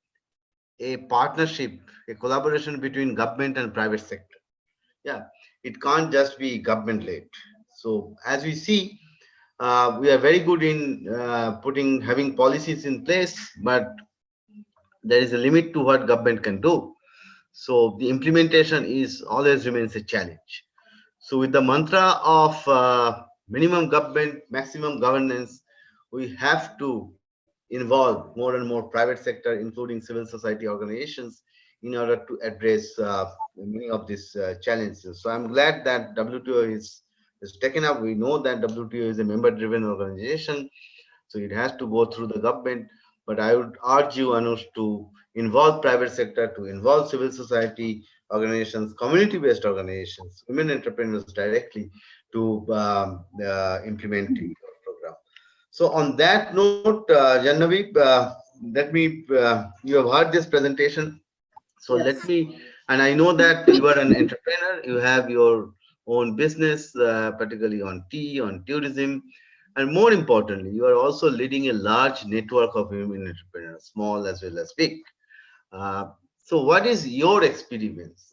a partnership, a collaboration between government and private sector. Yeah, it can't just be government-led. So as we see, we are very good in having policies in place, but there is a limit to what government can do. So the implementation always remains a challenge. So with the mantra of minimum government, maximum governance, we have to involve more and more private sector, including civil society organizations, in order to address many of these challenges. So I'm glad that WTO is taken up. We know that WTO is a member-driven organization, so it has to go through the government. But I would urge you, Anoush, to involve private sector, to involve civil society organizations, community-based organizations, women entrepreneurs directly to implement the program. So on that note, Jahnabi, you have heard this presentation. So yes. Let me And I know that you are an entrepreneur. You have your own business, particularly on tea, on tourism. And more importantly, you are also leading a large network of women entrepreneurs, small as well as big. Uh, so what is your experience?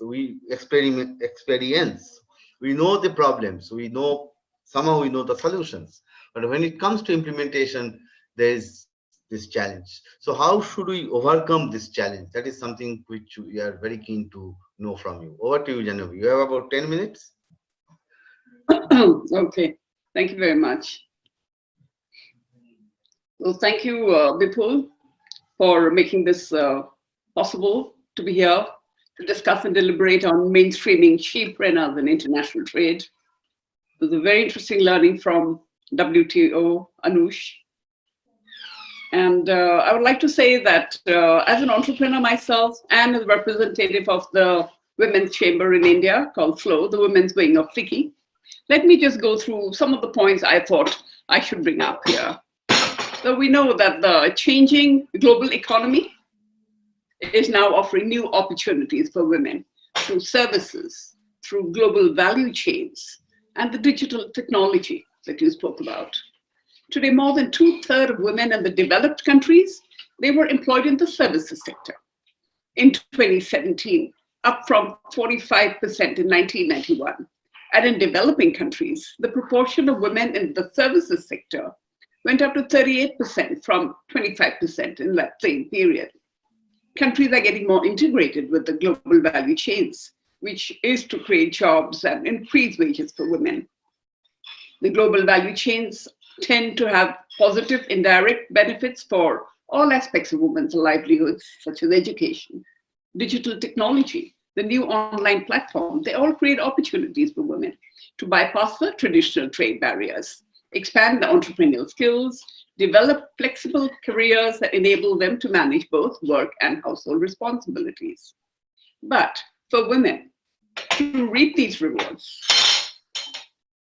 Experience. We know the problems. We know somehow we know the solutions. But when it comes to implementation, there is this challenge. So how should we overcome this challenge? That is something which we are very keen to know from you. Over to you, Jahnabi. You have about 10 minutes. Okay, thank you very much. Well, thank you, Bipul, for making this possible to be here to discuss and deliberate on mainstreaming shepreneurs in international trade. It was a very interesting learning from WTO, Anoush. And I would like to say that as an entrepreneur myself and as representative of the Women's Chamber in India called FLOW, the Women's Wing of FICCI, let me just go through some of the points I thought I should bring up here. So we know that the changing global economy is now offering new opportunities for women through services, through global value chains, and the digital technology that you spoke about. Today, more than 2/3 of women in the developed countries, they were employed in the services sector. In 2017, up from 45% in 1991. And in developing countries, the proportion of women in the services sector went up to 38% from 25% in that same period. Countries are getting more integrated with the global value chains, which is to create jobs and increase wages for women. The global value chains tend to have positive indirect benefits for all aspects of women's livelihoods, such as education, digital technology, the new online platform. They all create opportunities for women to bypass the traditional trade barriers, expand the entrepreneurial skills, develop flexible careers that enable them to manage both work and household responsibilities. But for women to reap these rewards,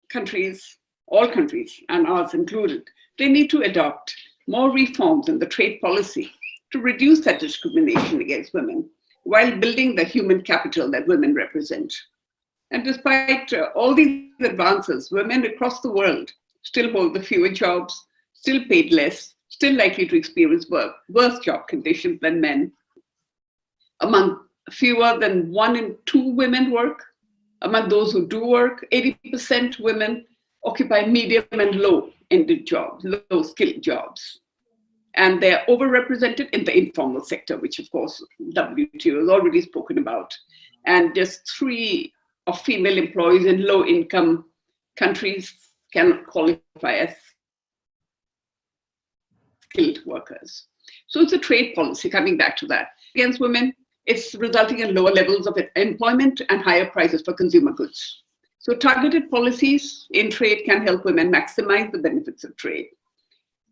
countries, all countries, and ours included, they need to adopt more reforms in the trade policy to reduce that discrimination against women while building the human capital that women represent. And despite all these advances, women across the world still hold the fewer jobs, still paid less, still likely to experience worse job conditions than men. Among fewer than 1 in 2 women work. Among those who do work, 80% women occupy medium and low-ended jobs, low-skilled jobs. And they're overrepresented in the informal sector, which of course WTO has already spoken about. And just 3 of female employees in low-income countries can qualify as skilled workers. So it's a trade policy, coming back to that. Against women, it's resulting in lower levels of employment and higher prices for consumer goods. So targeted policies in trade can help women maximize the benefits of trade.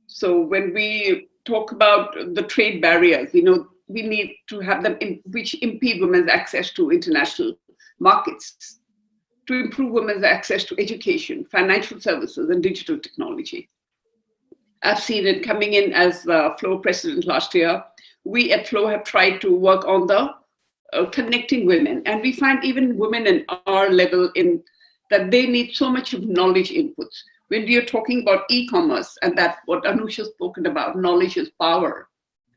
So when we talk about the trade barriers, we need to have them which impede women's access to international markets, to improve women's access to education, financial services, and digital technology. I've seen it coming in as the FLOW president last year. We at FLOW have tried to work on the connecting women, and we find even women in our level that they need so much of knowledge inputs. When we are talking about e-commerce and that what Anoush has spoken about, knowledge is power,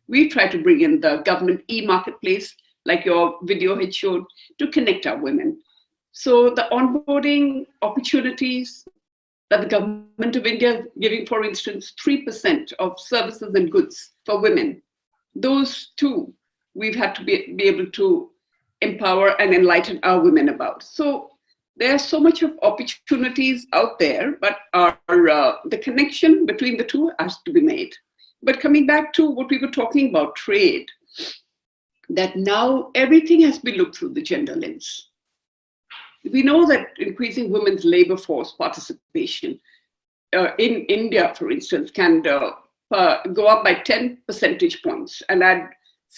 we try to bring in the government e-marketplace, like your video had showed, to connect our women. So the onboarding opportunities that the government of India is giving, for instance, 3% of services and goods for women, those two we've had to be able to empower and enlighten our women about. So there's so much of opportunities out there, but the connection between the two has to be made. But coming back to what we were talking about, trade, that now everything has been looked through the gender lens. We know that increasing women's labor force participation in India, for instance, can go up by 10 percentage points and add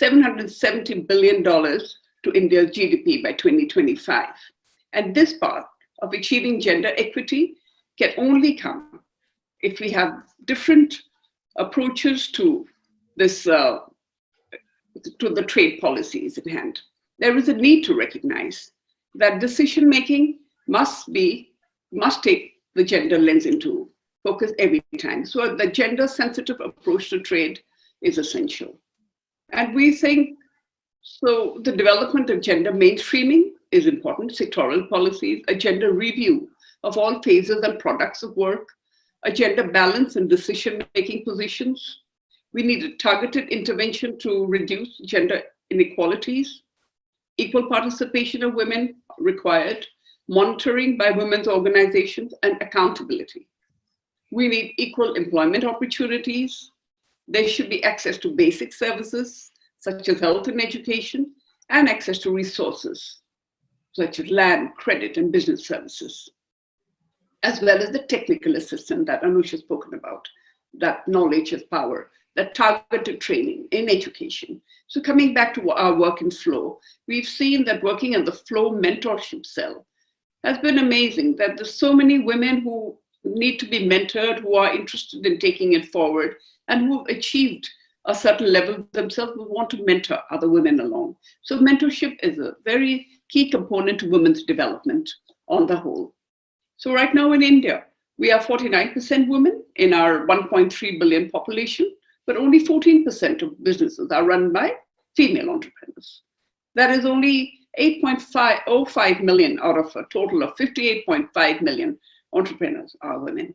$770 billion to India's GDP by 2025. And this path of achieving gender equity can only come if we have different approaches to this, to the trade policies at hand. there is a need to recognize that decision-making must take the gender lens into focus every time. So the gender-sensitive approach to trade is essential. And we think, so the development of gender mainstreaming is important, sectoral policies, a gender review of all phases and products of work, a gender balance in decision-making positions. We need a targeted intervention to reduce gender inequalities, equal participation of women required, monitoring by women's organizations, and accountability. We need equal employment opportunities. There should be access to basic services, such as health and education, and access to resources, such as land, credit, and business services, as well as the technical assistance that Anoush has spoken about, that knowledge is power, that targeted training in education. So coming back to our work in Flow, we've seen that working in the Flow mentorship cell has been amazing, that there's so many women who need to be mentored, who are interested in taking it forward, and who've achieved a certain level themselves, who want to mentor other women along. So mentorship is a very key component to women's development on the whole. So right now in India, we are 49% women in our 1.3 billion population, but only 14% of businesses are run by female entrepreneurs. That is only 8.05 million out of a total of 58.5 million entrepreneurs are women.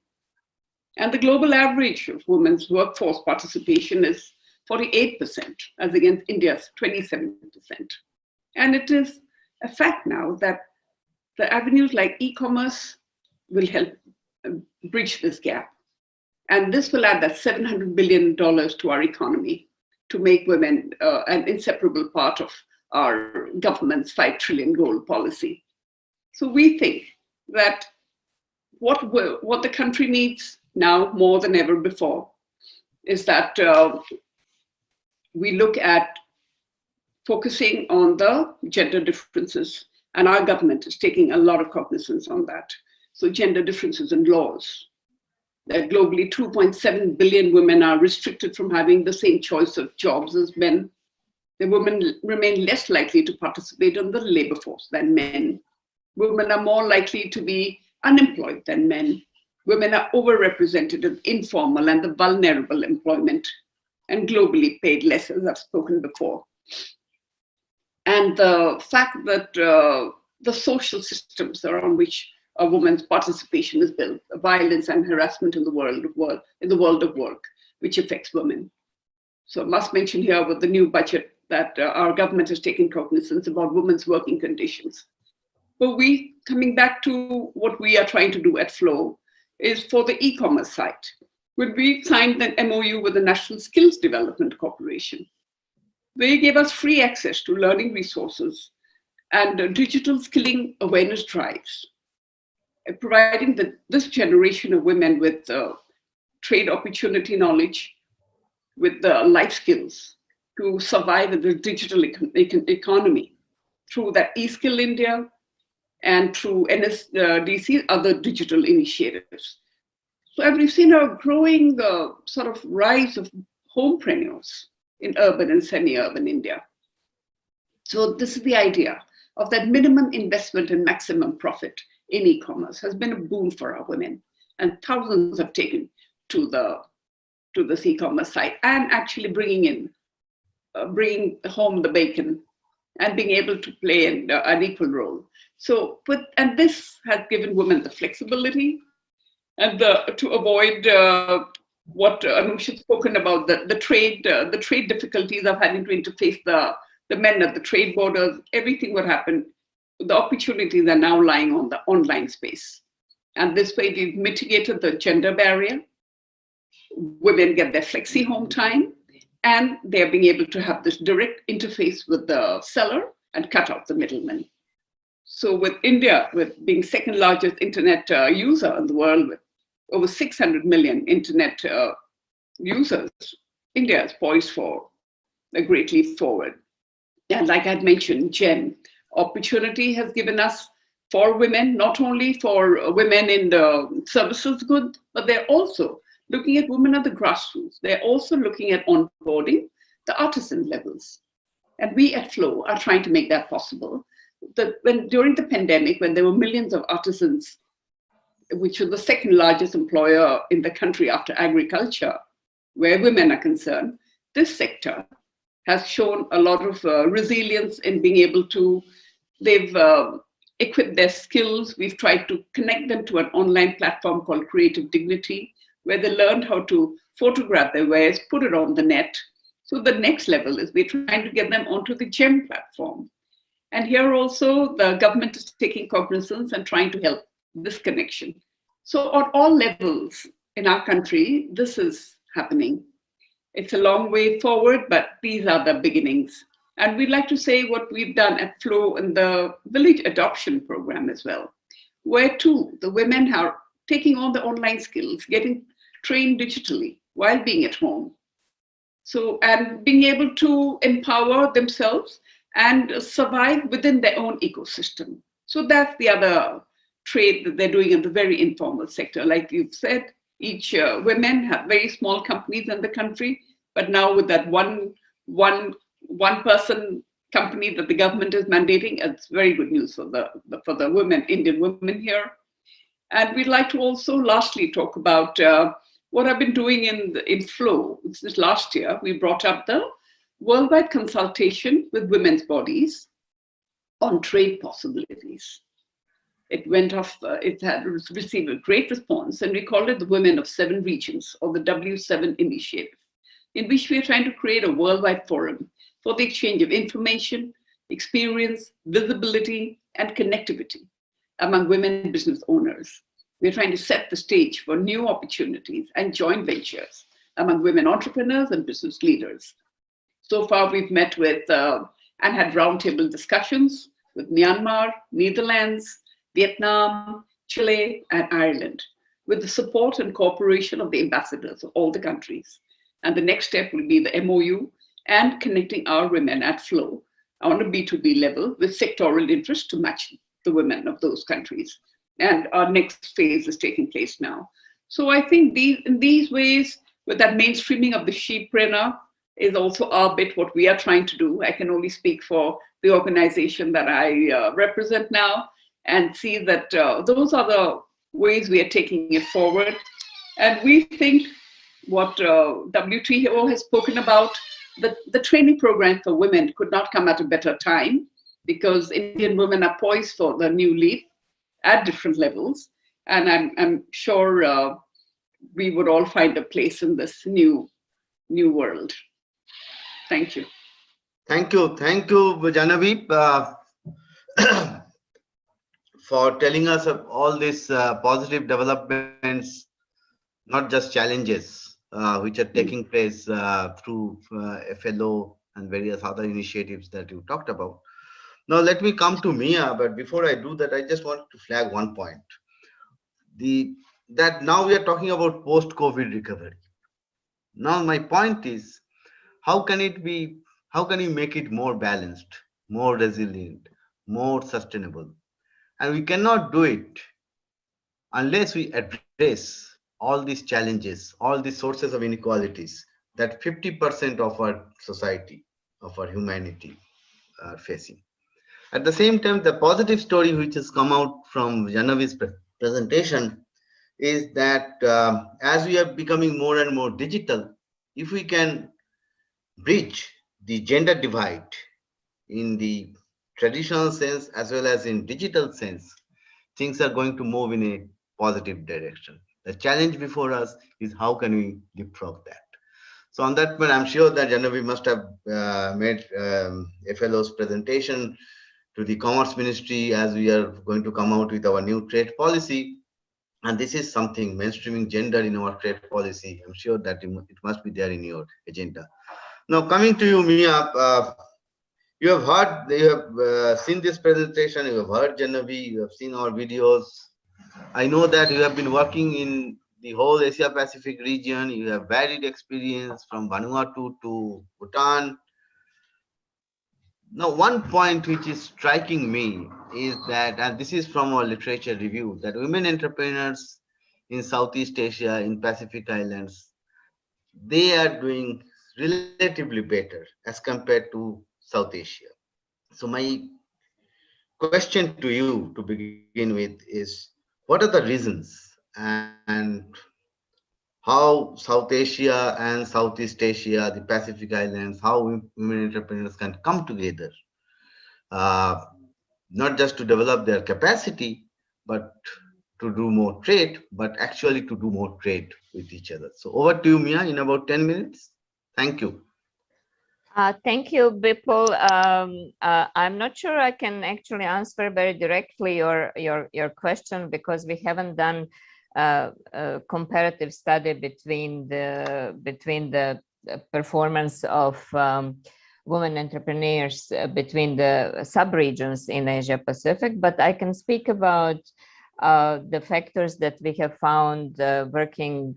And the global average of women's workforce participation is 48%, as against India's 27%. And it is a fact now that the avenues like e-commerce will help bridge this gap. And this will add that $700 billion to our economy to make women an inseparable part of our government's 5 trillion goal policy. So we think that what the country needs now more than ever before is that we look at focusing on the gender differences, and our government is taking a lot of cognizance on that. So gender differences in laws, that globally 2.7 billion women are restricted from having the same choice of jobs as men. The women remain less likely to participate in the labor force than men. Women are more likely to be unemployed than men. Women are overrepresented in informal and the vulnerable employment, and globally paid less, as I've spoken before. And the fact that the social systems around which a woman's participation is built, violence and harassment in the world of work, which affects women. So I must mention here with the new budget that our government has taken cognizance about women's working conditions. But coming back to what we are trying to do at Flow, is for the e-commerce site. When we signed an MOU with the National Skills Development Corporation, they gave us free access to learning resources and digital skilling awareness drives, providing this generation of women with trade opportunity knowledge, with the life skills to survive in the digital economy through that eSkill India and through NSDC, other digital initiatives. So we've seen a growing sort of rise of homepreneurs in urban and semi-urban India. So this is the idea of that minimum investment and maximum profit in e-commerce has been a boon for our women, and thousands have taken to this e-commerce site and actually bringing home the bacon and being able to play an equal role. So, and this has given women the flexibility and to avoid what Anoush has spoken about, the trade difficulties of having to interface the men at the trade borders. Everything would happen. The opportunities are now lying on the online space. And this way we've mitigated the gender barrier. Women get their flexi home time, and they're being able to have this direct interface with the seller and cut out the middleman. So with India, with being second largest internet user in the world, with over 600 million internet users, India is poised for a great leap forward. And like I'd mentioned, GEM opportunity has given us for women, not only for women in the services goods, but they're also looking at women at the grassroots. They're also looking at onboarding the artisan levels And we at Flow are trying to make that possible. During the pandemic, when there were millions of artisans, which was the second largest employer in the country after agriculture, where women are concerned, this sector has shown a lot of resilience in being able to, they've equipped their skills. We've tried to connect them to an online platform called Creative Dignity, where they learned how to photograph their wares, put it on the net. So the next level is we're trying to get them onto the GEM platform. And here also the government is taking cognizance and trying to help this connection. So on all levels in our country, this is happening. It's a long way forward, but these are the beginnings. And we'd like to say what we've done at Flow in the village adoption program as well, where too the women are taking on the online skills, getting trained digitally while being at home. So, and being able to empower themselves and survive within their own ecosystem. So that's the other trade that they're doing in the very informal sector. Like you've said, each women have very small companies in the country, but now with that one person company that the government is mandating, it's very good news for the women, Indian women here. And we'd like to also lastly talk about what I've been doing in Flow. Since last year, we brought up the worldwide consultation with women's bodies on trade possibilities. It went off, it had received a great response, and we called it the Women of 7 Regions, or the W7 Initiative, in which we are trying to create a worldwide forum for the exchange of information, experience, visibility, and connectivity among women business owners. We're trying to set the stage for new opportunities and joint ventures among women entrepreneurs and business leaders. So far, we've met with and had roundtable discussions with Myanmar, Netherlands, Vietnam, Chile, and Ireland, with the support and cooperation of the ambassadors of all the countries. And the next step will be the MOU and connecting our women at Flow on a B2B level with sectoral interest to match the women of those countries. And our next phase is taking place now. So I think in these ways, with that mainstreaming of the shepreneur is also our bit, what we are trying to do. I can only speak for the organization that I represent now, and see that those are the ways we are taking it forward. And we think what WTO has spoken about, the training program for women could not come at a better time, because Indian women are poised for the new leap at different levels. And I'm sure we would all find a place in this new world. Thank you. Thank you, Jahnabi, for telling us of all these positive developments, not just challenges, which are taking place through FLO and various other initiatives that you talked about. Now, let me come to Mia, but before I do that, I just want to flag one point. That now we are talking about post-COVID recovery. Now, my point is, how can you make it more balanced, more resilient, more sustainable? And we cannot do it unless we address all these challenges, all these sources of inequalities that 50% of our society, of our humanity are facing. At the same time, the positive story which has come out from Jahnavi's presentation is that as we are becoming more and more digital, if we can bridge the gender divide in the traditional sense as well as in digital sense, things are going to move in a positive direction. The challenge before us is how can we leapfrog that. So on that point, I'm sure that Jahnabi must have made FLO's presentation to the Commerce Ministry as we are going to come out with our new trade policy. And this is something, mainstreaming gender in our trade policy. I'm sure that it must be there in your agenda. Now, coming to you, Mia, you have seen this presentation, you have heard Jahnabi, you have seen our videos. I know that you have been working in the whole Asia Pacific region. You have varied experience from Vanuatu to Bhutan. Now, one point which is striking me is that, and this is from our literature review, that women entrepreneurs in Southeast Asia, in Pacific Islands, they are doing relatively better as compared to South Asia. So my question to you to begin with is, what are the reasons and how South Asia and Southeast Asia, the Pacific Islands, how women entrepreneurs can come together, uh, not just to develop their capacity, but to do more trade, but actually to do more trade with each other. So over to you, Mia, in about 10 minutes. Thank you. Thank you, Bipul. I'm not sure I can actually answer very directly your question, because we haven't done a comparative study between the performance of women entrepreneurs between the sub-regions in Asia Pacific, but I can speak about the factors that we have found working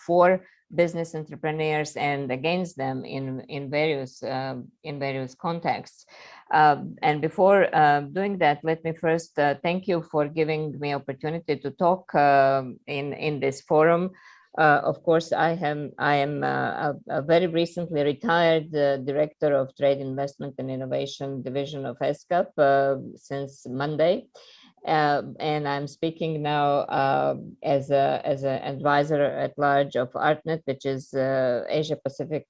for business entrepreneurs and against them in various contexts. And before doing that, let me first thank you for giving me opportunity to talk in this forum. Of course, I am a very recently retired director of Trade Investment and Innovation Division of ESCAP since Monday. And I'm speaking now as an advisor at large of ARTNeT, which is Asia Pacific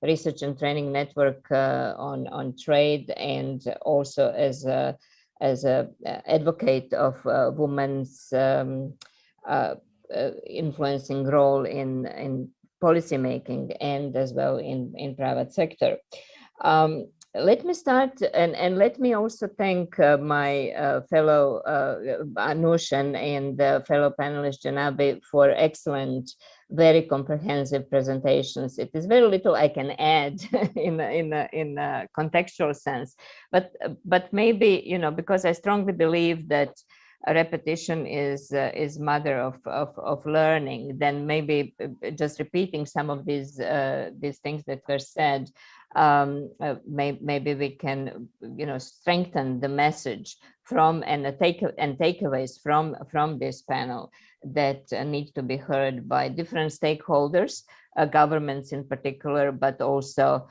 Research and Training Network on trade, and also as a advocate of women's influencing role in policy making and as well in private sector. Let me start, and let me also thank my fellow Anoush and fellow panelist Jahnabi for excellent, very comprehensive presentations. It is very little I can add in a contextual sense, but maybe, you know, because I strongly believe that a repetition is mother of learning, then maybe just repeating some of these things that were said, maybe we can, you know, strengthen the message from and takeaways from this panel that need to be heard by different stakeholders, governments in particular, but also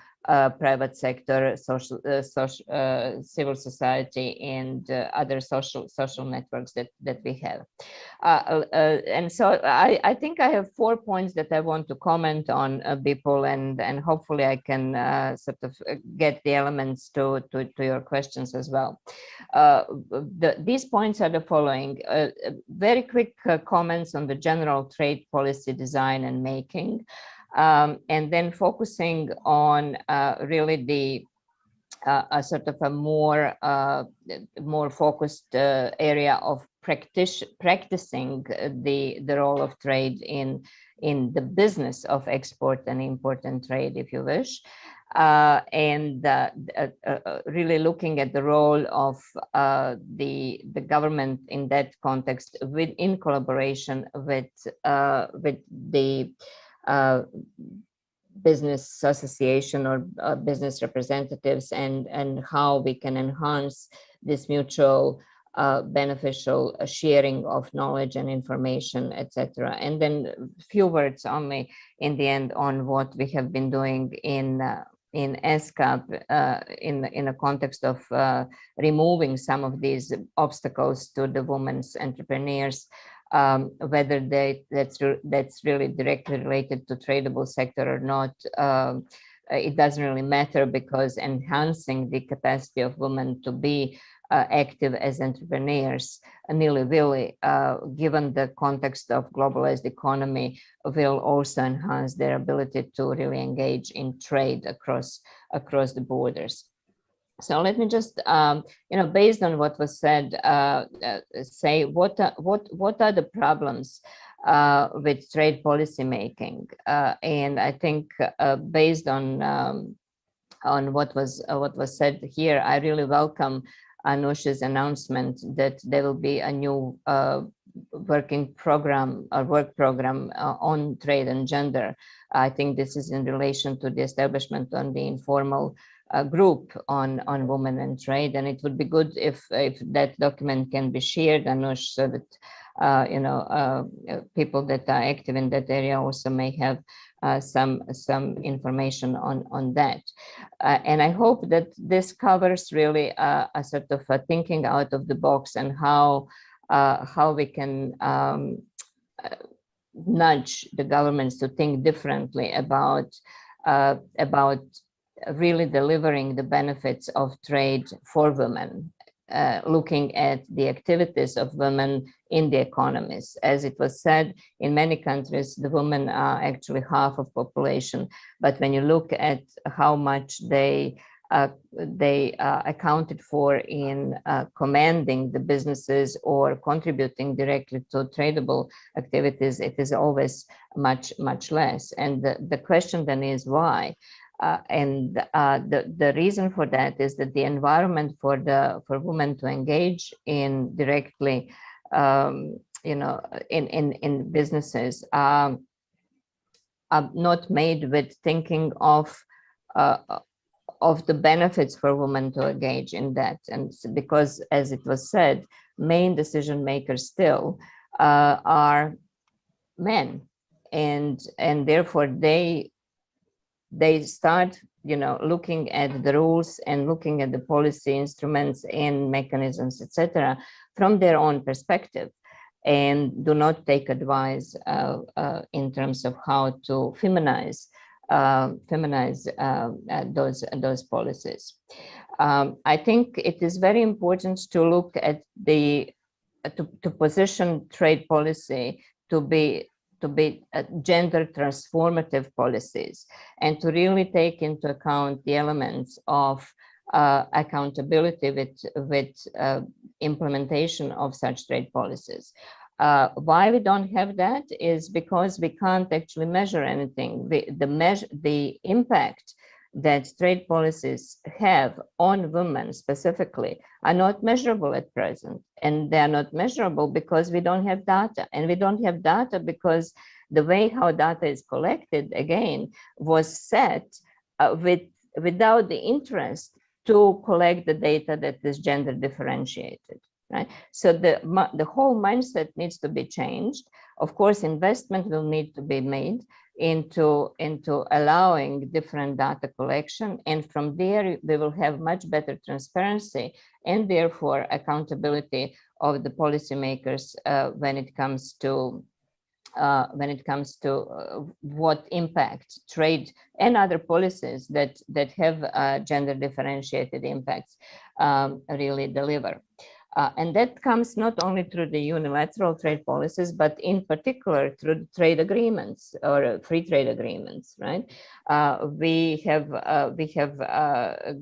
private sector, civil society, and other social networks that we have. And so I think I have 4 points that I want to comment on, Bipul, and hopefully I can sort of get the elements to your questions as well. These points are the following. Very quick comments on the general trade policy design and making. And then focusing on really the a sort of a more focused area of practicing the role of trade in the business of export and import and trade, if you wish, and really looking at the role of the government in that context, in collaboration with the business association or business representatives, and how we can enhance this mutual beneficial sharing of knowledge and information, etc. And then a few words only in the end on what we have been doing in ESCAP in a context of removing some of these obstacles to the women's entrepreneurs, whether that's really directly related to tradable sector or not. It doesn't really matter, because enhancing the capacity of women to be active as entrepreneurs, nilly-willy, given the context of globalized economy, will also enhance their ability to really engage in trade across the borders. So let me just, based on what was said, say what are the problems with trade policy making, and I think based on what was said here, I really welcome Anoush's announcement that there will be a new working program or work program on trade and gender. I think this is in relation to the establishment on the informal group on women and trade, and it would be good if that document can be shared, Anoush, so that people that are active in that area also may have some information on that. And I hope that this covers really a sort of a thinking out of the box and how we can nudge the governments to think differently about really delivering the benefits of trade for women, looking at the activities of women in the economies. As it was said, in many countries, the women are actually half of population. But when you look at how much they accounted for in commanding the businesses or contributing directly to tradable activities, it is always much less. And the question then is why? The reason for that is that the environment for women to engage in directly, in businesses are not made with thinking of the benefits for women to engage in that. And because, as it was said, main decision makers still are men, and therefore they start looking at the rules and looking at the policy instruments and mechanisms, etc., from their own perspective, and do not take advice in terms of how to feminize those policies. I think it is very important to look at to position trade policy to be gender transformative policies, and to really take into account the elements of accountability with implementation of such trade policies. Why we don't have that is because we can't actually measure anything. The impact that trade policies have on women specifically are not measurable at present. And they are not measurable because we don't have data. And we don't have data because the way how data is collected, again, was set without the interest to collect the data that is gender differentiated. Right? So the whole mindset needs to be changed. Of course, investment will need to be made into allowing different data collection, and from there we will have much better transparency and therefore accountability of the policymakers when it comes to what impact trade and other policies that have gender differentiated impacts really deliver. And that comes not only through the unilateral trade policies, but in particular through trade agreements or free trade agreements, right? We have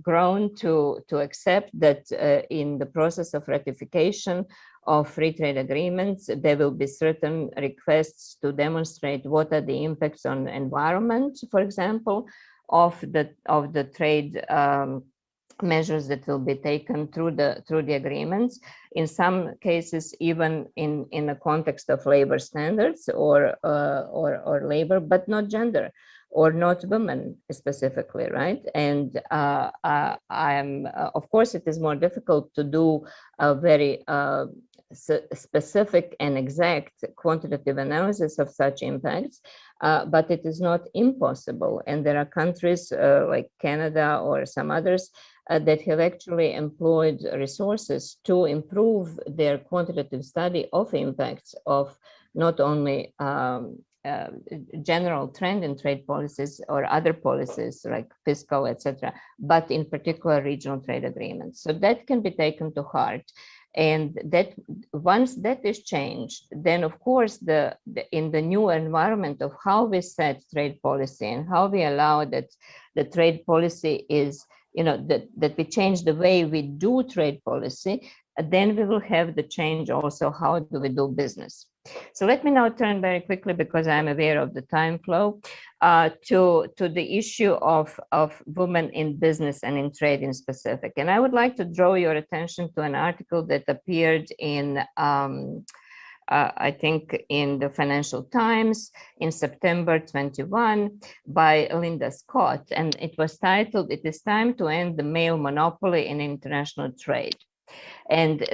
grown to accept that in the process of ratification of free trade agreements, there will be certain requests to demonstrate what are the impacts on environment, for example, of the trade measures that will be taken through the agreements. In some cases, even in the context of labor standards or labor, but not gender or not women specifically, right? And of course, it is more difficult to do a very specific and exact quantitative analysis of such impacts, but it is not impossible. And there are countries like Canada or some others that have actually employed resources to improve their quantitative study of impacts of not only general trend in trade policies or other policies like fiscal, etc., but in particular regional trade agreements. So that can be taken to heart. And that once that is changed, then of course in the new environment of how we set trade policy and how we allow that the trade policy is, that we change the way we do trade policy, then we will have the change also how do we do business. So let me now turn very quickly, because I'm aware of the time flow, to the issue of women in business and in trade in specific. And I would like to draw your attention to an article that appeared in I think in the Financial Times in September 21 by Linda Scott, and it was titled, "It is time to end the male monopoly in international trade." And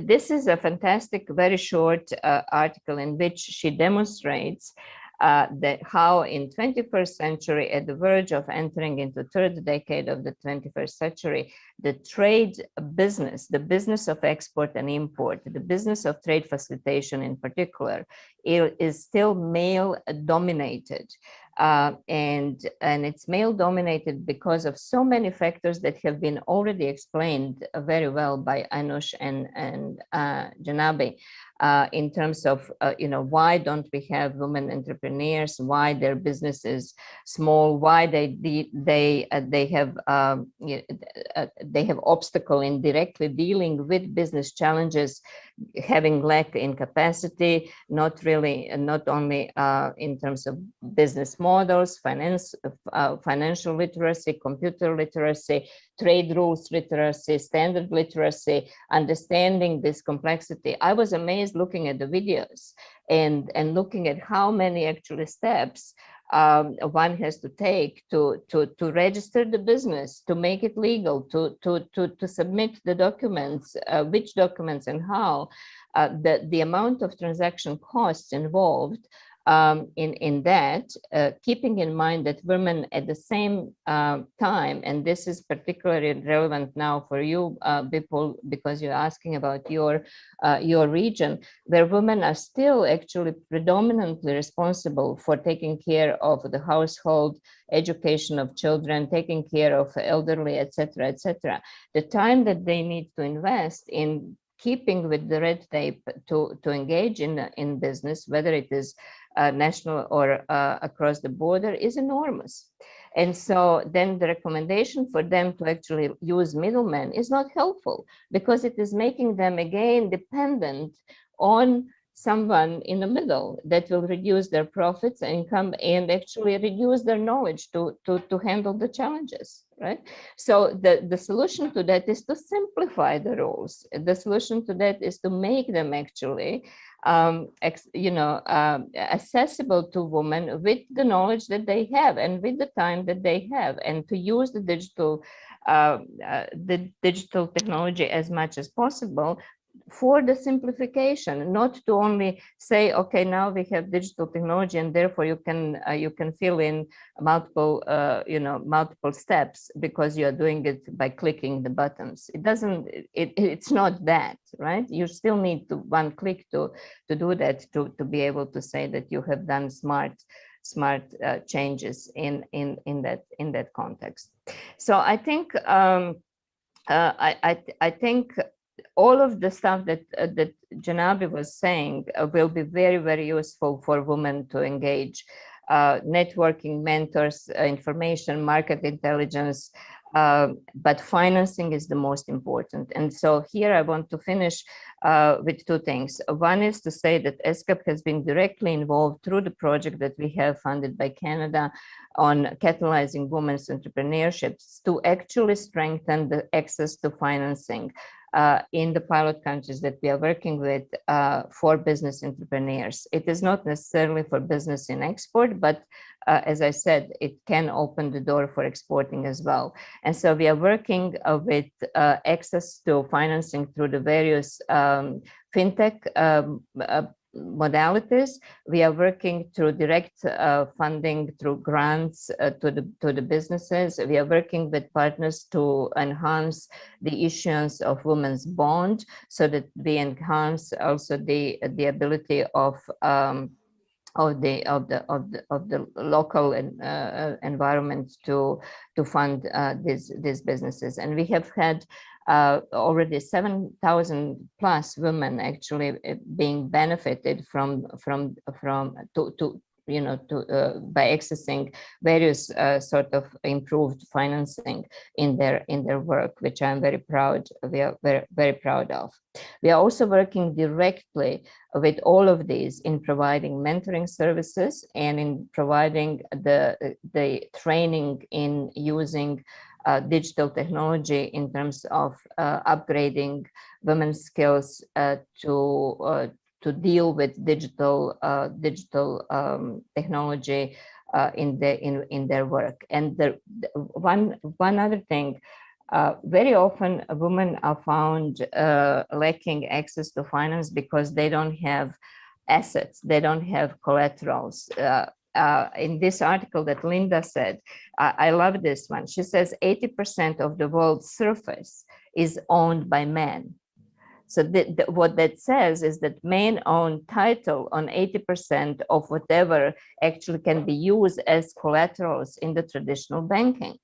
this is a fantastic, very short article in which she demonstrates that how in 21st century, at the verge of entering into third decade of the 21st century, the trade business, the business of export and import, the business of trade facilitation in particular, is still male dominated. And it's male dominated because of so many factors that have been already explained very well by Anoush and Jahnabi. In terms of why don't we have women entrepreneurs, why their business is small, why they have obstacle in directly dealing with business challenges, having lack in capacity, not only in terms of business models, financial literacy, computer literacy, trade rules literacy, standard literacy, understanding this complexity. I was amazed looking at the videos and looking at how many actually steps one has to take to register the business, to make it legal, to submit the documents, which documents and how, the amount of transaction costs involved in that, keeping in mind that women at the same time, and this is particularly relevant now for you, Bipul, because you're asking about your region, where women are still actually predominantly responsible for taking care of the household, education of children, taking care of elderly, etc., etc. The time that they need to invest in keeping with the red tape to engage in business, whether it is national or across the border, is enormous. And so then the recommendation for them to actually use middlemen is not helpful, because it is making them again dependent on someone in the middle that will reduce their profits and income and actually reduce their knowledge to handle the challenges, right? So the solution to that is to simplify the rules. The solution to that is to make them actually accessible to women with the knowledge that they have and with the time that they have, and to use the digital technology as much as possible for the simplification, not to only say, okay, now we have digital technology and therefore you can fill in multiple steps because you are doing it by clicking the buttons. It's not that, right? You still need to one click to do that, to be able to say that you have done smart changes in that context. So I think I think all of the stuff that Jahnabi was saying will be very, very useful for women to engage. Networking, mentors, information, market intelligence, but financing is the most important. And so here I want to finish with two things. One is to say that ESCAP has been directly involved through the project that we have funded by Canada on catalyzing women's entrepreneurships to actually strengthen the access to financing in the pilot countries that we are working with for business entrepreneurs. It is not necessarily for business in export, but as I said, it can open the door for exporting as well. And so we are working with access to financing through the various fintech modalities. We are working through direct funding, through grants to the businesses. We are working with partners to enhance the issuance of women's bond, so that we enhance also the ability of the local environment to fund these businesses. And we have had already 7,000 plus women actually being benefited by accessing various sort of improved financing in their work, which I'm very proud. We are very, very proud of. We are also working directly with all of these in providing mentoring services and in providing the training in using digital technology in terms of upgrading women's skills to to deal with digital technology in their work. And one other thing, very often women are found lacking access to finance because they don't have assets, they don't have collaterals. In this article that Linda said, I love this one. She says 80% of the world's surface is owned by men. So what that says is that men own title on 80% of whatever actually can be used as collaterals in the traditional banking.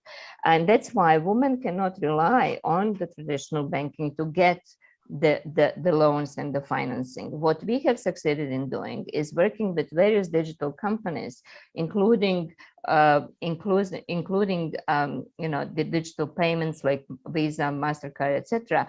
And that's why women cannot rely on the traditional banking to get the loans and the financing. What we have succeeded in doing is working with various digital companies, including the digital payments like Visa, MasterCard, etc.,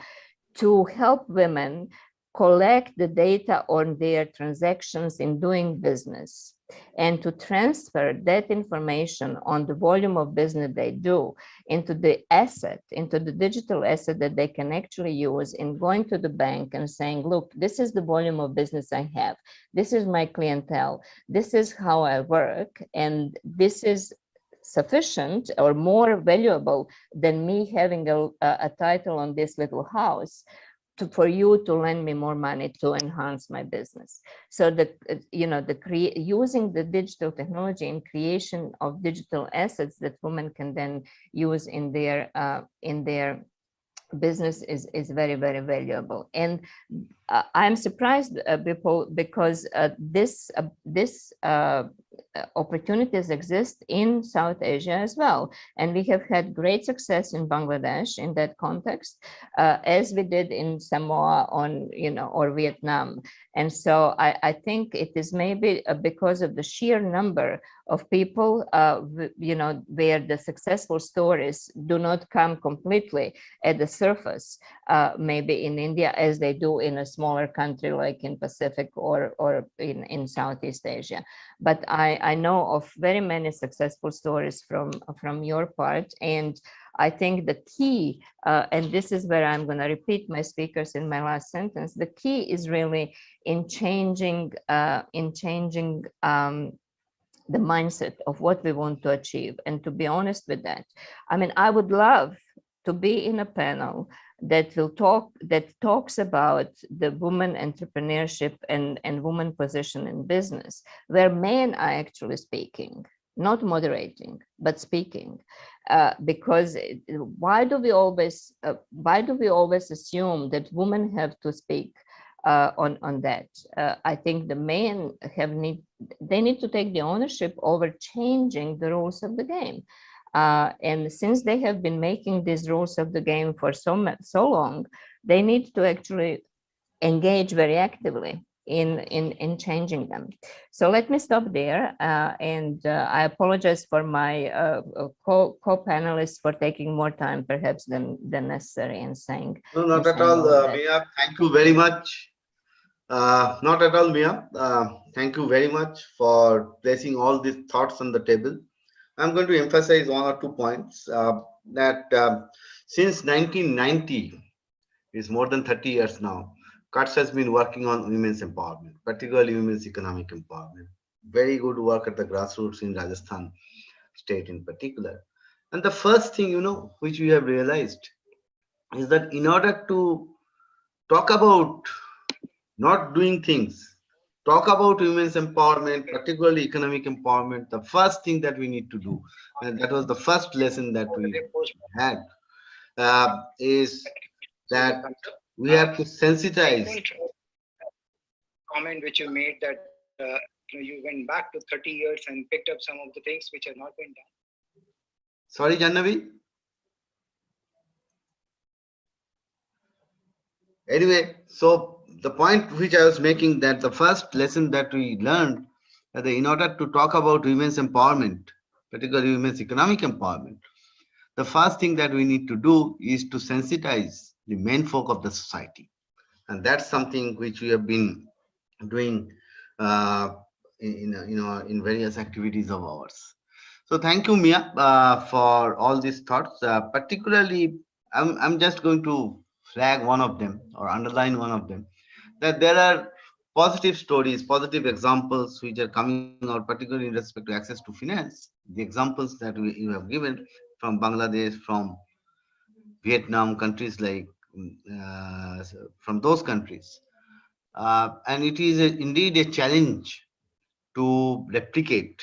to help women collect the data on their transactions in doing business and to transfer that information on the volume of business they do into the asset, into the digital asset that they can actually use in going to the bank and saying, look, this is the volume of business I have. This is my clientele. This is how I work. And this is sufficient or more valuable than me having a title on this little house for you to lend me more money to enhance my business. So using the digital technology in creation of digital assets that women can then use in their business is very, very valuable. And I'm surprised, Bipul, because this opportunities exist in South Asia as well. And we have had great success in Bangladesh in that context, as we did in Samoa or Vietnam. And so I think it is maybe because of the sheer number of people, where the successful stories do not come completely at the surface, maybe in India, as they do in a smaller country like in Pacific or in Southeast Asia. But I know of very many successful stories from your part. And I think the key, and this is where I'm going to repeat my speakers in my last sentence, the key is really in changing the mindset of what we want to achieve. And to be honest with that, I mean, I would love to be in a panel that talks about the woman entrepreneurship and woman position in business, where men are actually speaking, not moderating, but speaking. Because why do we always assume that women have to speak on that? I think the men need to take the ownership over changing the rules of the game. And since they have been making these rules of the game for so long, they need to actually engage very actively in changing them. So let me stop there, and I apologize for my co-panelists for taking more time perhaps than necessary in saying. No, not at all, Mia. Thank you very much. Not at all, Mia. Thank you very much for placing all these thoughts on the table. I'm going to emphasize one or 2 points that since 1990, is more than 30 years now, CUTS has been working on women's empowerment, particularly women's economic empowerment. Very good work at the grassroots in Rajasthan state in particular. And the first thing, which we have realized is that in order to talk about not doing things, talk about women's empowerment, particularly economic empowerment, the first thing that we need to do, and that was the first lesson that we had, is that we have to sensitize. Comment which you made that you went back to 30 years and picked up some of the things which have not been done. Sorry, Jahnabi. Anyway, so the point which I was making, that the first lesson that we learned, that in order to talk about women's empowerment, particularly women's economic empowerment, the first thing that we need to do is to sensitize the men folk of the society. And that's something which we have been doing in various activities of ours. So thank you, Mia, for all these thoughts. Particularly, I'm just going to flag one of them or underline one of them, that there are positive stories, positive examples which are coming out, particularly in respect to access to finance. The examples that you have given from Bangladesh, from Vietnam, countries like from those countries. And it is indeed a challenge to replicate,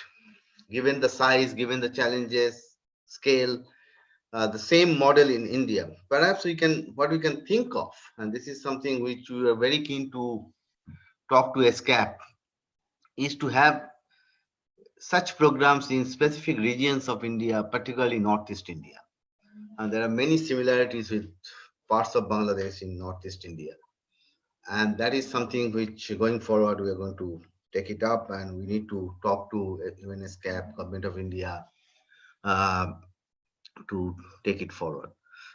given the size, given the challenges, scale, the same model in India. Perhaps what we can think of, and this is something which we are very keen to talk to ESCAP, is to have such programs in specific regions of India, particularly Northeast India. And there are many similarities with parts of Bangladesh in Northeast India. And that is something which going forward, we are going to take it up, and we need to talk to even ESCAP, Government of India, uh, to take it forward.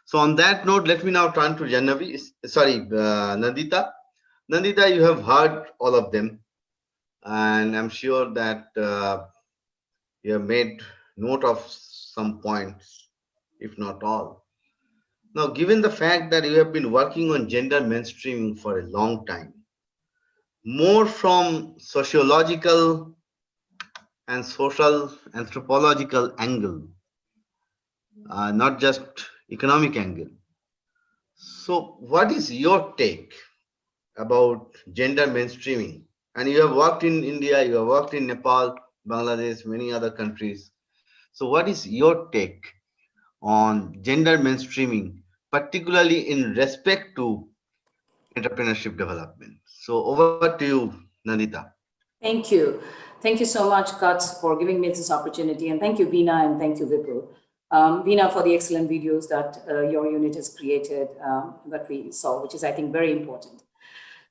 So on that note, let me now turn to Jahnabi, Nandita. Nandita, you have heard all of them, and I'm sure that you have made note of some points, if not all. Now, given the fact that you have been working on gender mainstreaming for a long time, more from sociological and social anthropological angle, not just economic angle. So what is your take about gender mainstreaming? And you have worked in India, you have worked in Nepal, Bangladesh, many other countries. So what is your take on gender mainstreaming, particularly in respect to entrepreneurship development? So over to you, Nandita. Thank you. Thank you so much, Kutz, for giving me this opportunity. And thank you, Veena, and thank you, Bipul. Veena, for the excellent videos that your unit has created that we saw, which is, I think, very important.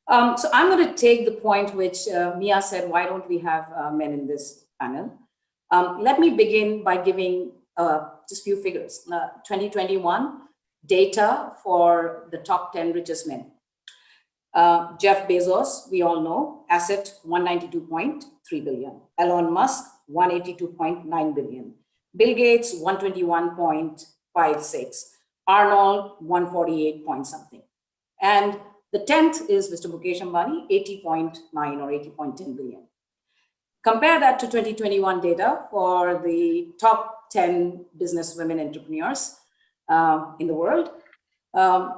So I'm going to take the point which Mia said, why don't we have men in this panel? Let me begin by giving just a few figures. 2021 data for the top 10 richest men. Jeff Bezos, we all know, asset 192.3 billion. Elon Musk, 182.9 billion. Bill Gates, 121.56. Arnold, 148 point something. And the 10th is Mr. Mukesh Ambani, 80.9 or 80.10 billion. Compare that to 2021 data for the top 10 business women entrepreneurs in the world.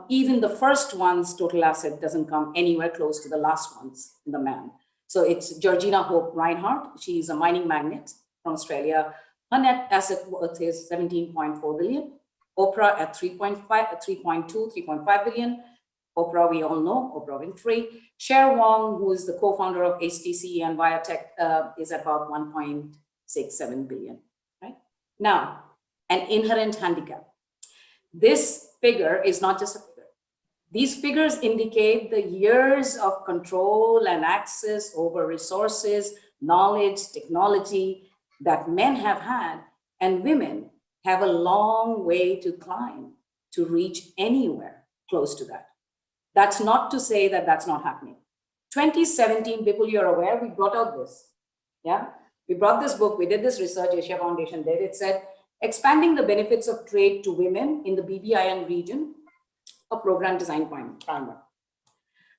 Even the first one's total asset doesn't come anywhere close to the last one's in the man. So it's Georgina Hope Reinhardt. She's a mining magnate from Australia. Her net asset worth is 17.4 billion. Oprah at 3.2, 3.5 billion. Oprah, we all know, Oprah Winfrey. Cher Wong, who is the co-founder of HTC and Biotech, is at about 1.67 billion, right? Now, an inherent handicap. This figure is not just a figure. These figures indicate the years of control and access over resources, knowledge, technology that men have had, and women have a long way to climb to reach anywhere close to that. That's not to say that that's not happening. 2017, people, you're aware, we brought out this. Yeah, we brought this book, we did this research, Asia Foundation did. It said, expanding the benefits of trade to women in the BBIN region, a program design primer.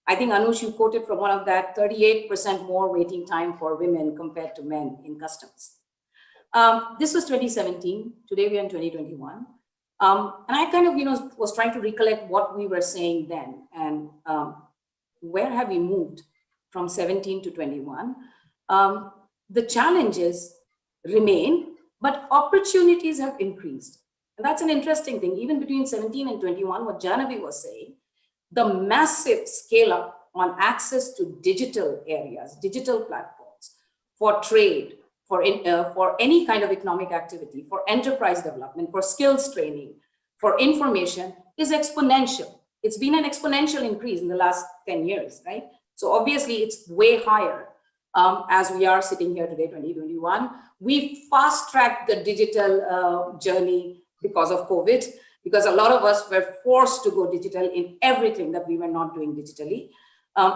I think, Anoush, you quoted from one of that, 38% more waiting time for women compared to men in customs. This was 2017, today we are in 2021. And I kind of, was trying to recollect what we were saying then and where have we moved from 17 to 21. The challenges remain, but opportunities have increased. And that's an interesting thing. Even between 17 and 21, what Jahnabi was saying, the massive scale up on access to digital areas, digital platforms for trade, for any kind of economic activity, for enterprise development, for skills training, for information is exponential. It's been an exponential increase in the last 10 years, right? So obviously it's way higher as we are sitting here today, 2021. We fast-tracked the digital journey because of COVID, because a lot of us were forced to go digital in everything that we were not doing digitally.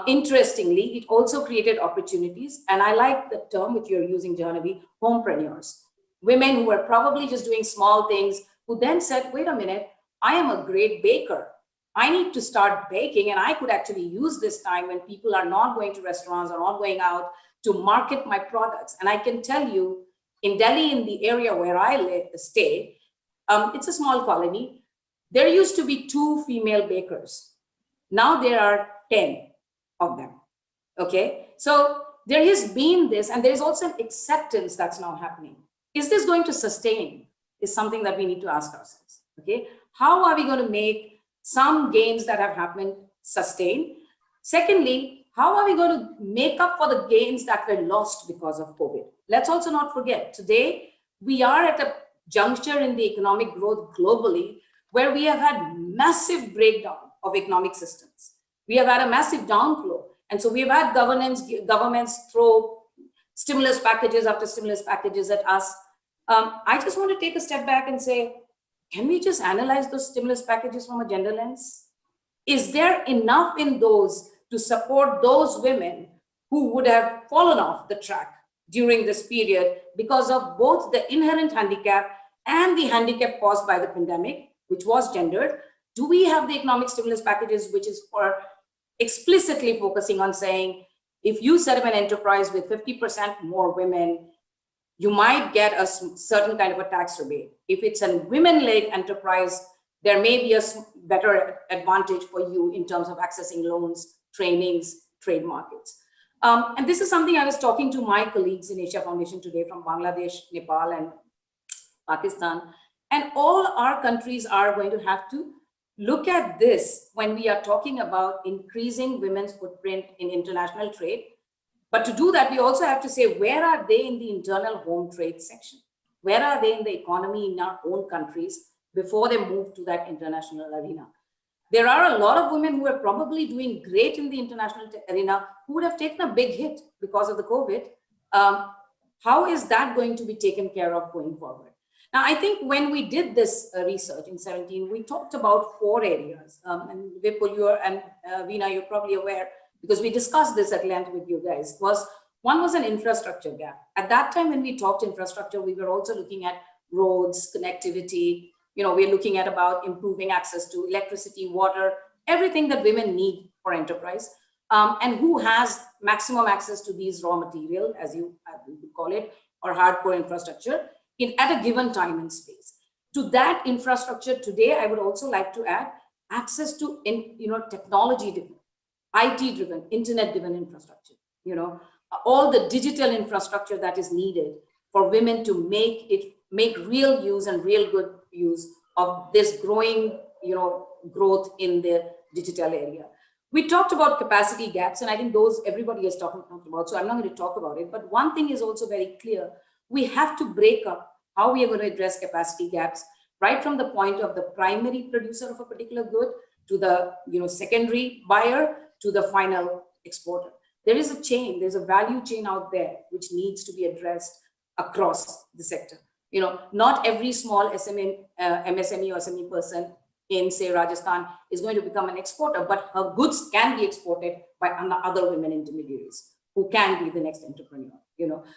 Interestingly, it also created opportunities, and I like the term which you're using, Jahnabi, homepreneurs. Women who were probably just doing small things, who then said, wait a minute, I am a great baker. I need to start baking, and I could actually use this time when people are not going to restaurants or not going out to market my products. And I can tell you, in Delhi, in the area where I stay, it's a small colony. There used to be 2 female bakers. Now there are 10 of them. Okay, so there has been this, and there's also an acceptance that's now happening. Is this going to sustain? Is something that we need to ask ourselves. Okay, how are we going to make some gains that have happened sustain? Secondly, how are we going to make up for the gains that were lost because of COVID? Let's also not forget, today we are at a juncture in the economic growth globally where we have had massive breakdown of economic systems. We have had a massive downflow. And so we've had governments throw stimulus packages after stimulus packages at us. I just want to take a step back and say, can we just analyze those stimulus packages from a gender lens? Is there enough in those to support those women who would have fallen off the track during this period because of both the inherent handicap and the handicap caused by the pandemic, which was gendered? Do we have the economic stimulus packages, which is for explicitly focusing on saying, if you set up an enterprise with 50% more women, you might get a certain kind of a tax rebate. If it's a women-led enterprise, there may be a better advantage for you in terms of accessing loans, trainings, trade markets. And this is something I was talking to my colleagues in Asia Foundation today from Bangladesh, Nepal, and Pakistan. And all our countries are going to have to look at this when we are talking about increasing women's footprint in international trade. But to do that, we also have to say, where are they in the internal home trade section? Where are they in the economy in our own countries before they move to that international arena? There are a lot of women who are probably doing great in the international arena who would have taken a big hit because of the COVID. How is that going to be taken care of going forward? Now, I think when we did this research in 2017, we talked about 4 areas. And Bipul, and Veena, you're probably aware, because we discussed this at length with you guys. One was an infrastructure gap. At that time, when we talked infrastructure, we were also looking at roads, connectivity. We're looking at about improving access to electricity, water, everything that women need for enterprise, and who has maximum access to these raw material, as you would call it, or hardcore infrastructure at a given time and space. To that infrastructure today, I would also like to add access to technology-driven, IT-driven, internet-driven infrastructure. All the digital infrastructure that is needed for women to make real use and real good use of this growing, growth in the digital area. We talked about capacity gaps, and I think those everybody has talked about, so I'm not going to talk about it. But one thing is also very clear: we have to break up how we are going to address capacity gaps, right from the point of the primary producer of a particular good to the secondary buyer to the final exporter. There is a chain, there's a value chain out there which needs to be addressed across the sector. Not every small MSME or SME person in, say, Rajasthan is going to become an exporter, but her goods can be exported by other women intermediaries who can be the next entrepreneur.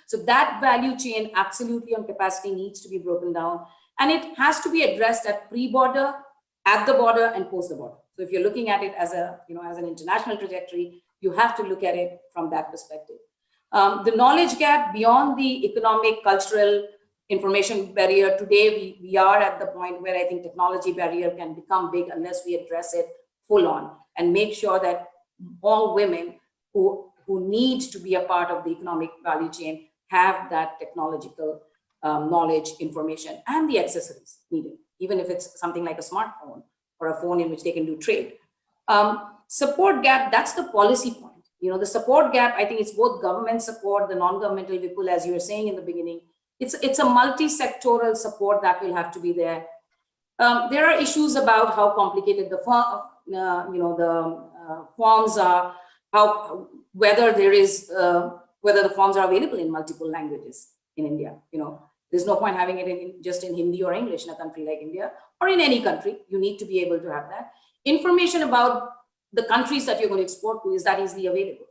So that value chain absolutely on capacity needs to be broken down, and it has to be addressed at pre-border, at the border, and post the border. So if you're looking at it as as an international trajectory, you have to look at it from that perspective. The knowledge gap beyond the economic, cultural, information barrier, today we are at the point where I think technology barrier can become big unless we address it full on and make sure that all women who need to be a part of the economic value chain have that technological knowledge, information, and the accessories needed, even if it's something like a smartphone or a phone in which they can do trade. Support gap, that's the policy point. The support gap, I think it's both government support, the non-governmental, Vipul, as you were saying in the beginning. It's a multi-sectoral support that will have to be there. There are issues about how complicated the forms are, whether the forms are available in multiple languages in India. There's no point having it just in Hindi or English in a country like India, or in any country. You need to be able to have that. Information about the countries that you're going to export to, is that easily available?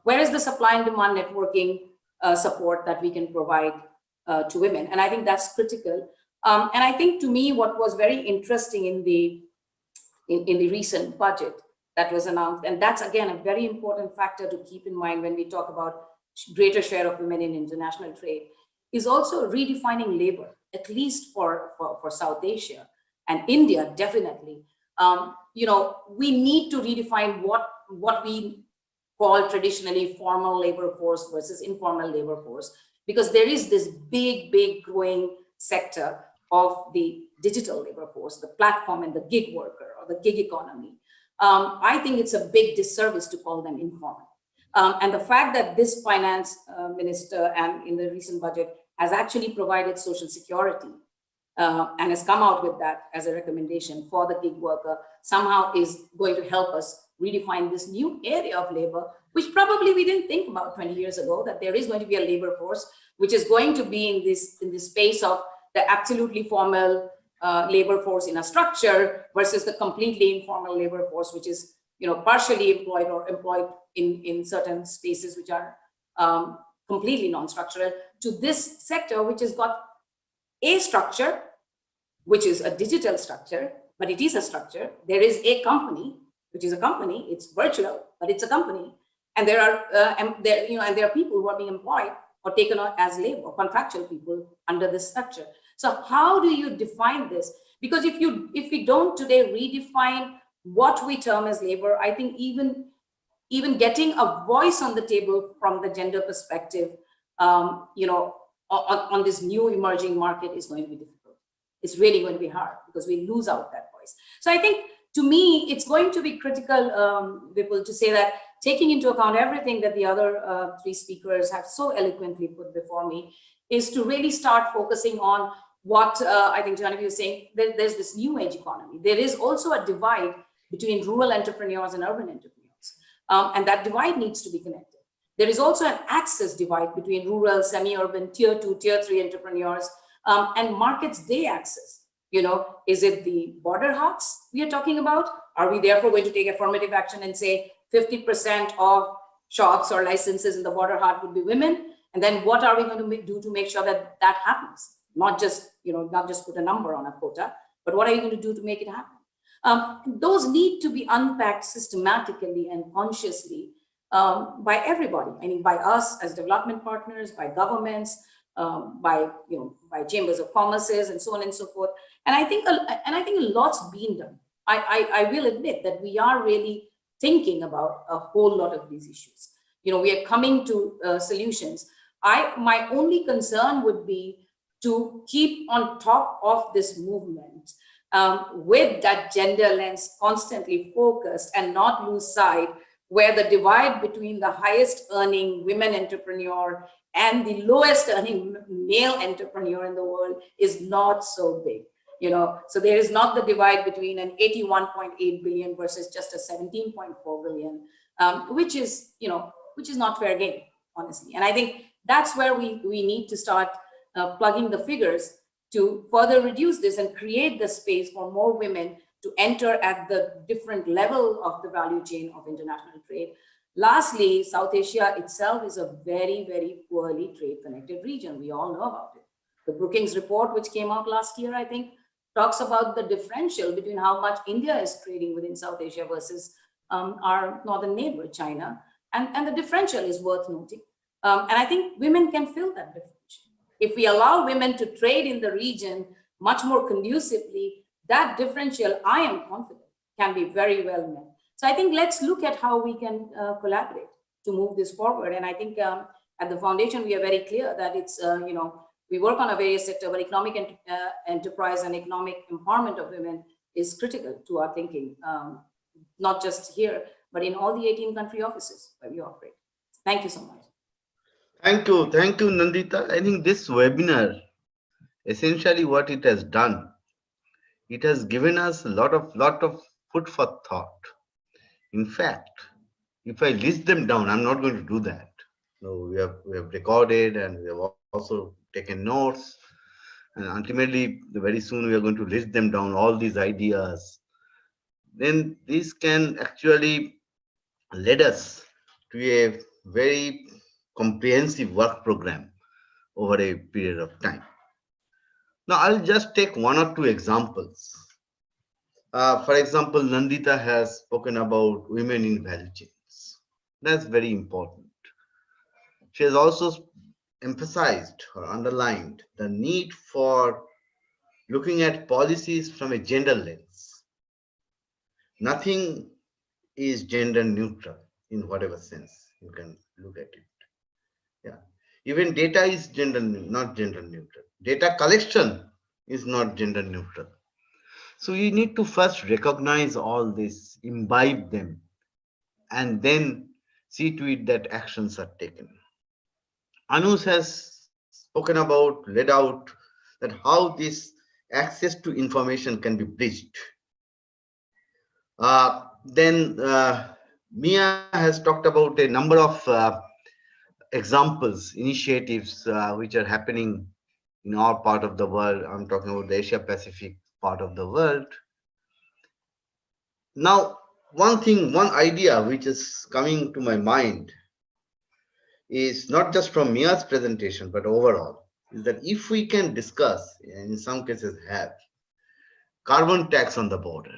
Where is the supply and demand networking support that we can provide to women? And I think that's critical. And I think, to me, what was very interesting in the in the recent budget that was announced. And that's, again, a very important factor to keep in mind when we talk about greater share of women in international trade, is also redefining labor, at least for South Asia and India, definitely. We need to redefine what we call traditionally formal labor force versus informal labor force, because there is this big growing sector of the digital labor force, the platform and the gig worker or the gig economy. I think it's a big disservice to call them informal. And the fact that this finance minister and in the recent budget has actually provided social security and has come out with that as a recommendation for the gig worker somehow is going to help us redefine this new area of labor, which probably we didn't think about 20 years ago, that there is going to be a labor force which is going to be in this space of the absolutely formal labor force in a structure versus the completely informal labor force, which is partially employed or employed in certain spaces which are completely non-structural, to this sector which has got a structure, which is a digital structure, but it is a structure. There is a company, which is a company. It's virtual, but it's a company, and there are people who are being employed or taken on as labor, contractual people under this structure. So how do you define this? Because if we don't today redefine what we term as labor, I think even getting a voice on the table from the gender perspective, on this new emerging market is going to be difficult. It's really going to be hard because we lose out that voice. So I think, to me, it's going to be critical, Bipul, to say that, taking into account everything that the other three speakers have so eloquently put before me, is to really start focusing on what I think Jahnabi was saying. There's this new age economy. There is also a divide between rural entrepreneurs and urban entrepreneurs. And that divide needs to be connected. There is also an access divide between rural, semi-urban, tier 2, tier 3 entrepreneurs and markets they access. Is it the border huts we are talking about? Are we therefore going to take affirmative action and say 50% of shops or licenses in the border hut would be women? And then what are we going to do to make sure that that happens? Not just put a number on a quota, but what are you going to do to make it happen? Those need to be unpacked systematically and consciously by everybody. I mean, by us as development partners, by governments, by chambers of commerces, and so on and so forth. And I think a lot's been done. I will admit that we are really thinking about a whole lot of these issues. We are coming to solutions. My only concern would be to keep on top of this movement with that gender lens constantly focused and not lose sight where the divide between the highest earning women entrepreneur and the lowest earning male entrepreneur in the world is not so big. So there is not the divide between an 81.8 billion versus just a 17.4 billion, which is not fair game, honestly. And I think that's where we need to start plugging the figures to further reduce this and create the space for more women to enter at the different level of the value chain of international trade. Lastly, South Asia itself is a very, very poorly trade connected region. We all know about it. The Brookings report, which came out last year, I think, talks about the differential between how much India is trading within South Asia versus our northern neighbor, China. And the differential is worth noting. And I think women can fill that differential. If we allow women to trade in the region much more conducively, that differential, I am confident, can be very well met. So I think let's look at how we can collaborate to move this forward. And I think at the foundation, we are very clear that it's, we work on a various sector, but economic enterprise and economic empowerment of women is critical to our thinking, not just here, but in all the 18 country offices where we operate. Thank you so much. Thank you, Nandita. I think this webinar, essentially what it has done, it has given us a lot of food for thought. In fact, if I list them down, I'm not going to do that. No, we have recorded and we have also taken notes, and ultimately very soon we are going to list them down, all these ideas. Then this can actually lead us to a very comprehensive work program over a period of time. Now I'll just take one or two examples. For example, Nandita has spoken about women in value chains. That's very important. She has also emphasized or underlined the need for looking at policies from a gender lens. Nothing is gender neutral in whatever sense you can look at it. Yeah. Even data is not gender neutral. Data collection is not gender neutral. So you need to first recognize all this, imbibe them, and then see to it that actions are taken. Anoush has spoken about, laid out that how this access to information can be bridged. Then Mia has talked about a number of examples, initiatives which are happening in our part of the world. I'm talking about the Asia Pacific part of the world. Now, one idea which is coming to my mind is not just from Mia's presentation, but overall, is that if we can discuss, and in some cases have, carbon tax on the border,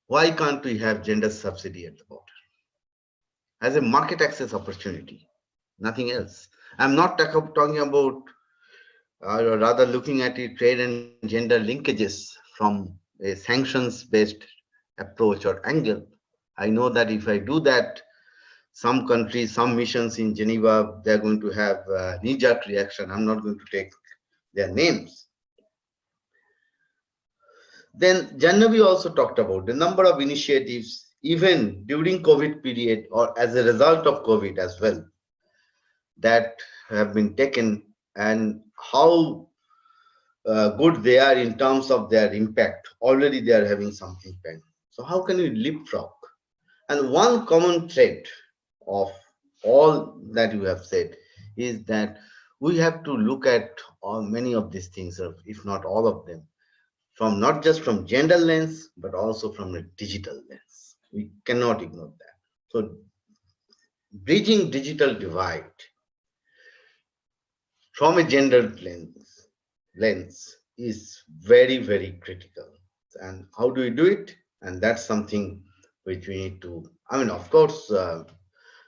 why can't we have gender subsidy at the border as a market access opportunity? Nothing else. I'm not talking about, or rather looking at it, trade and gender linkages from a sanctions-based approach or angle. I know that if I do that, some countries, some missions in Geneva, they're going to have a knee-jerk reaction. I'm not going to take their names. Then Jahnabi also talked about the number of initiatives, even during COVID period or as a result of COVID as well, that have been taken, and how good they are in terms of their impact. Already they are having some impact. So how can we leapfrog? And one common thread of all that you have said is that we have to look at many of these things, or if not all of them, from not just from gender lens, but also from a digital lens. We cannot ignore that. So bridging digital divide from a gender lens is very, very critical. And how do we do it? And that's something which we need to, I mean, of course,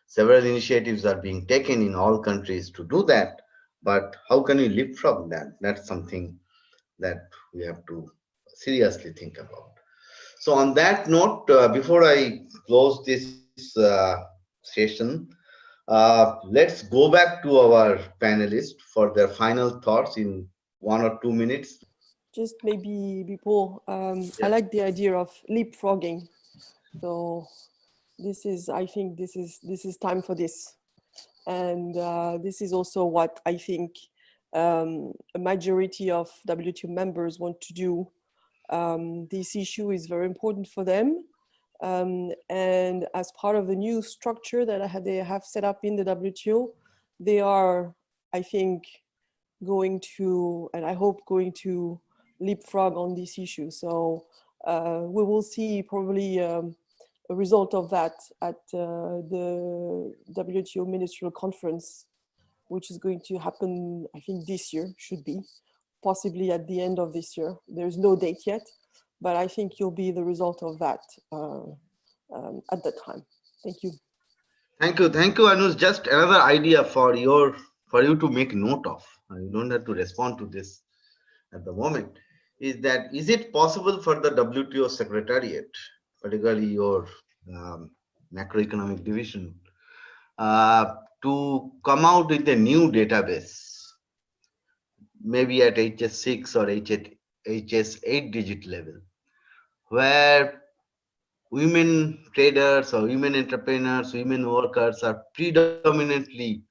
several initiatives are being taken in all countries to do that, but how can we leapfrog that? That's something that we have to seriously think about. So on that note, before I close this session, let's go back to our panelists for their final thoughts in 1 or 2 minutes. Just maybe Bipul, I like the idea of leapfrogging. So this is, I think this is time for this. And this is also what I think a majority of WTO members want to do. This issue is very important for them. And as part of the new structure that they have set up in the WTO, they are, I think, going to, and I hope going to leapfrog on this issue. So we will see probably a result of that at the WTO Ministerial Conference, which is going to happen, I think this year, should be, possibly at the end of this year. There's no date yet, but I think you'll be the result of that at that time. Thank you. Thank you, Anoush. Just another idea for you to make note of. You don't have to respond to this at the moment. Is it possible for the WTO Secretariat, particularly your macroeconomic division, to come out with a new database, maybe at HS6 or HS8 digit level, where women traders or women entrepreneurs, women workers are predominantly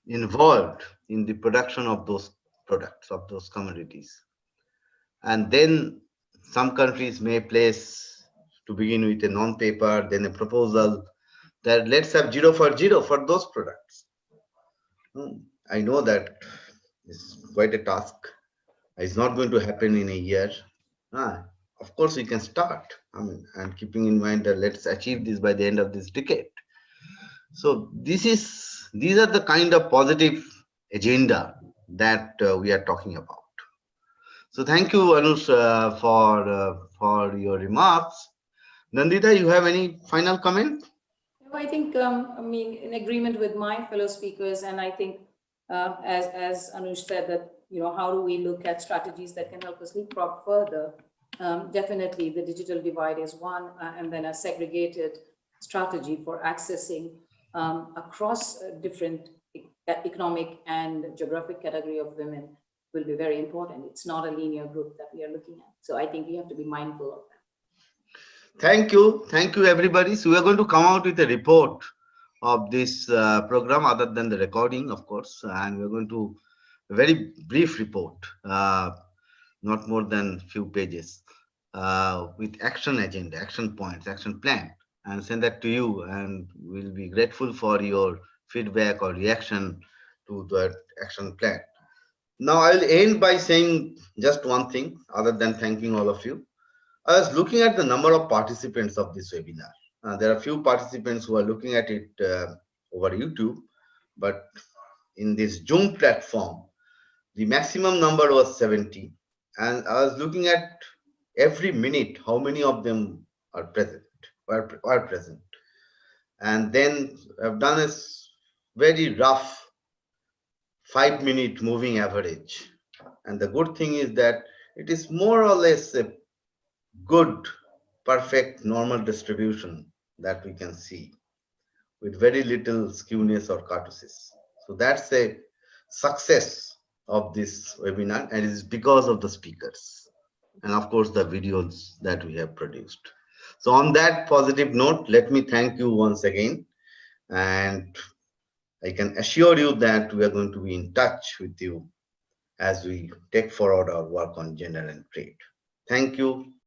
involved in the production of those products, of those commodities. And then some countries may place, to begin with, a non-paper, then a proposal that let's have 0 for 0 for those products. I know that it's quite a task. It's not going to happen in a year. Of course, we can start. And keeping in mind that let's achieve this by the end of this decade. So these are the kind of positive agenda that we are talking about. So thank you, Anoush, for your remarks. Nandita, you have any final comment? I think, I mean, in agreement with my fellow speakers, and I think, as Anoush said, that, how do we look at strategies that can help us leapfrog further? Definitely, the digital divide is one, and then a segregated strategy for accessing across different economic and geographic category of women will be very important. It's not a linear group that we are looking at. So I think we have to be mindful of that. Thank you, everybody. So we are going to come out with a report of this program, other than the recording, of course, and we're going to a very brief report, not more than few pages, with action agenda, action points, action plan, and send that to you. And we'll be grateful for your feedback or reaction to that action plan. Now, I'll end by saying just one thing, other than thanking all of you. I was looking at the number of participants of this webinar. There are few participants who are looking at it over YouTube, but in this Zoom platform, the maximum number was 70. And I was looking at every minute how many of them are present, are present. And then I've done a very rough 5-minute moving average. And the good thing is that it is more or less a good, perfect, normal distribution that we can see with very little skewness or kurtosis. So that's a success of this webinar, and it is because of the speakers and of course the videos that we have produced. So on that positive note, let me thank you once again, and I can assure you that we are going to be in touch with you as we take forward our work on gender and trade. Thank you.